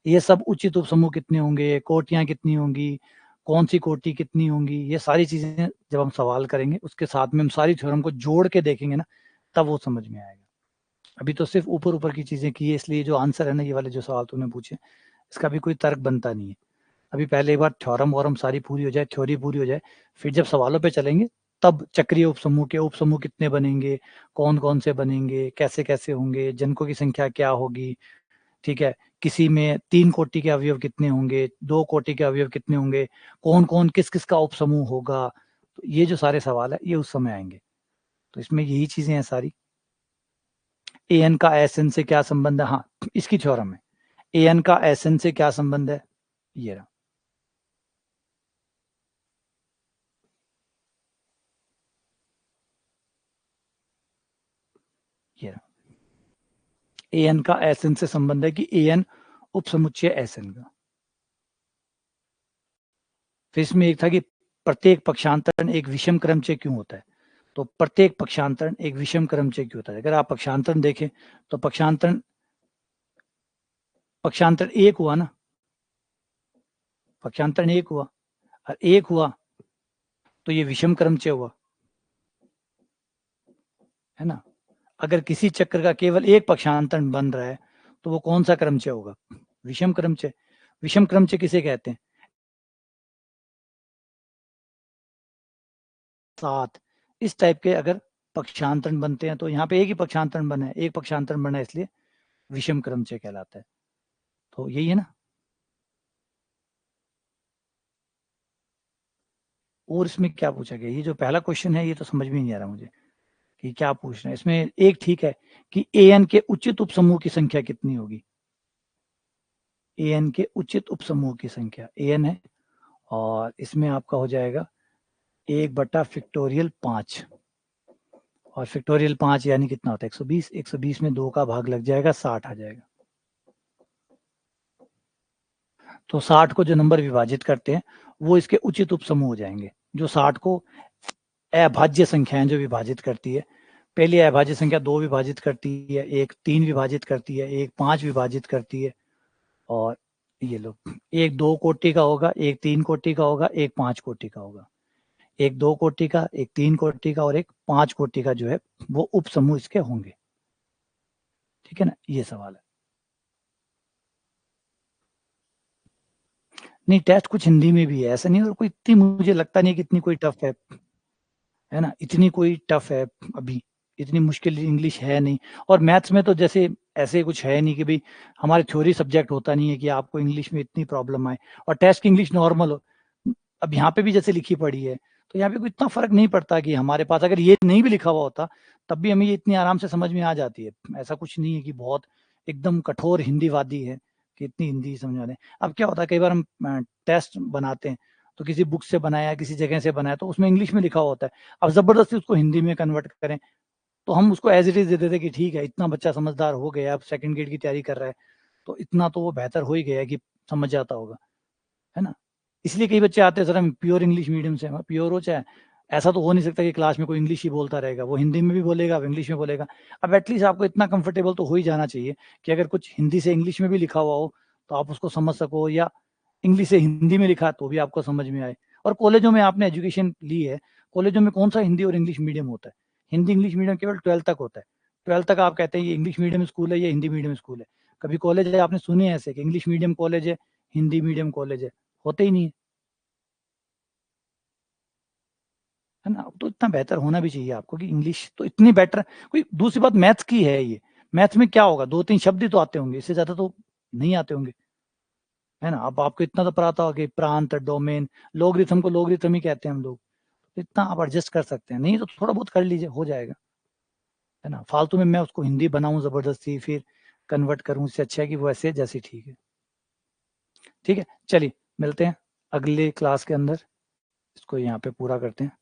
ये सब उचित उपसमूह कितने होंगे, कोटियां कितनी होंगी, कौन सी कोटि कितनी होंगी, ये सारी चीजें जब हम सवाल करेंगे उसके साथ में हम सारी थ्योरम को जोड़ के देखेंगे ना, तब वो समझ में आएगा। अभी तो सिर्फ ऊपर ऊपर की चीजें की है, इसलिए जो आंसर है ना, ये वाले जो सवाल तूने पूछे, इसका भी कोई तर्क बनता नहीं है। अभी पहले एक बार थ्योरम वॉरम सारी पूरी हो जाए, थ्योरी पूरी हो जाए, फिर जब सवालों पे चलेंगे तब चक्रीय उपसमूह के उपसमूह कितने बनेंगे, कौन कौन से बनेंगे, कैसे कैसे होंगे, जनकों की संख्या क्या होगी, ठीक है, किसी में 3 कोटि के अवयव कितने होंगे, 2 कोटि के अवयव कितने होंगे, कौन कौन किस किस का उपसमूह होगा, तो ये जो सारे सवाल है ये उस समय आएंगे। तो इसमें यही चीजें हैं सारी। ए एन का एस एन से क्या संबंध है, हाँ इसकी थ्योरम है, ए एन का एस एन से क्या संबंध है, ये रहा, ये रहा। ए एन का एस एन से संबंध है कि ए एन उपसमुच्चय एसएन का। फिर इसमें एक था कि प्रत्येक पक्षांतरण एक विषम क्रमचय क्यों होता है। तो प्रत्येक पक्षांतरण एक विषम क्रमचय क्यों होता है। अगर आप पक्षांतरण देखें तो पक्षांतरण एक हुआ ना, पक्षांतरण एक हुआ और एक हुआ तो ये विषम क्रमचय हुआ, है ना। अगर किसी चक्र का केवल एक पक्षांतरण बन रहा है तो वो कौन सा क्रमचय होगा, विषम क्रमचय। विषम क्रमचय किसे कहते हैं, 7 इस टाइप के अगर पक्षांतरण बनते हैं तो यहाँ पे एक ही पक्षांतरण बना है, एक पक्षांतरण बना है, इसलिए विषम क्रमचय कहलाता है। तो यही है ना। और इसमें क्या पूछा गया, ये जो पहला क्वेश्चन है ये तो समझ में नहीं आ रहा मुझे कि क्या पूछ रहे हैं। इसमें एक ठीक है कि एन के उचित उपसमूह की संख्या कितनी होगी। एन के उचित उपसमूह की संख्या एन है और इसमें आपका हो जाएगा 1/5 और फैक्टोरियल 5 यानी कितना होता है 120। 120 में 2 का भाग लग जाएगा, 60 आ जाएगा। तो 60 को जो नंबर विभाजित करते हैं वो इसके उचित उपसमूह हो जाएंगे। जो 60 को अभाज्य संख्याएं जो विभाजित करती है, पहली अभाज्य संख्या 2 विभाजित करती है, एक 3 विभाजित करती है, एक 5 विभाजित करती है, और ये लो एक 2 कोटि का होगा, एक 3 कोटि का होगा, एक 5 कोटि का होगा। एक 2 कोटि का, एक 3 कोटि का और एक 5 कोटि का जो है वो उपसमूह इसके होंगे। ठीक है ना, ये सवाल है। नहीं, टेस्ट कुछ हिंदी में भी है, ऐसा नहीं। और कोई इतनी मुझे लगता नहीं कि इतनी कोई टफ है ना, इतनी कोई टफ है अभी, इतनी मुश्किल इंग्लिश है नहीं। और मैथ्स में तो जैसे ऐसे कुछ है नहीं कि भाई हमारे थ्योरी सब्जेक्ट होता नहीं है कि आपको इंग्लिश में इतनी प्रॉब्लम आए और टेस्ट की इंग्लिश नॉर्मल हो। अब यहाँ पे भी जैसे लिखी पड़ी है तो यहाँ पे कोई इतना फर्क नहीं पड़ता कि हमारे पास अगर ये नहीं भी लिखा हुआ होता तब भी हमें ये इतनी आराम से समझ में आ जाती है। ऐसा कुछ नहीं है कि बहुत एकदम कठोर हिंदीवादी है कि इतनी हिंदी समझ में। अब क्या होता है, कई बार हम टेस्ट बनाते हैं तो किसी बुक से बनाया, किसी जगह से बनाया, तो उसमें इंग्लिश में लिखा होता है। अब जबरदस्ती उसको हिंदी में कन्वर्ट करें तो हम उसको एज इट इज दे देते कि ठीक है, इतना बच्चा समझदार हो गया, अब सेकंड ग्रेड की तैयारी कर रहा है तो इतना तो वो बेहतर हो ही गया कि समझ जाता होगा, है ना। इसलिए कई बच्चे आते हैं सर हम प्योर इंग्लिश मीडियम से, प्योर हो चाहे, ऐसा तो हो नहीं सकता कि क्लास में कोई इंग्लिश ही बोलता रहेगा, वो हिंदी में भी बोलेगा, अब इंग्लिश में बोलेगा। अब एटलीस्ट आपको इतना कंफर्टेबल तो हो ही जाना चाहिए कि अगर कुछ हिंदी से इंग्लिश में भी लिखा हुआ हो तो आप उसको समझ सको, या इंग्लिश से हिंदी में लिखा तो भी आपको समझ में आए। और कॉलेजों में आपने एजुकेशन ली है, कॉलेजों में कौन सा हिंदी और इंग्लिश मीडियम होता है, हिंदी इंग्लिश मीडियम केवल 12th तक होता है। 12th तक आप कहते हैं ये इंग्लिश मीडियम स्कूल है, ये हिंदी मीडियम स्कूल है। कभी कॉलेज है आपने सुने ऐसे कि इंग्लिश मीडियम कॉलेज है, हिंदी मीडियम कॉलेज है, होते ही नहीं है, है ना। तो इतना बेहतर होना भी चाहिए आपको कि इंग्लिश तो इतनी बेटर। कोई दूसरी बात मैथ्स की है ये, मैथ्स में क्या होगा, 2-3 शब्द ही तो आते होंगे, इससे ज्यादा तो नहीं आते होंगे, है ना। अब आपको इतना तो पता होगा कि प्रांत, डोमेन, लोगरिथम को लोगरिथम ही कहते हैं हम लोग, तो इतना आप एडजस्ट कर सकते हैं, नहीं तो थोड़ा बहुत कर लीजिए, हो जाएगा, है ना। फालतू में मैं उसको हिंदी बनाऊं जबरदस्ती फिर कन्वर्ट करूं, इससे अच्छा है कि वो ऐसे जैसे ठीक है। ठीक है, चलिए मिलते हैं अगले क्लास के अंदर, इसको यहाँ पे पूरा करते हैं।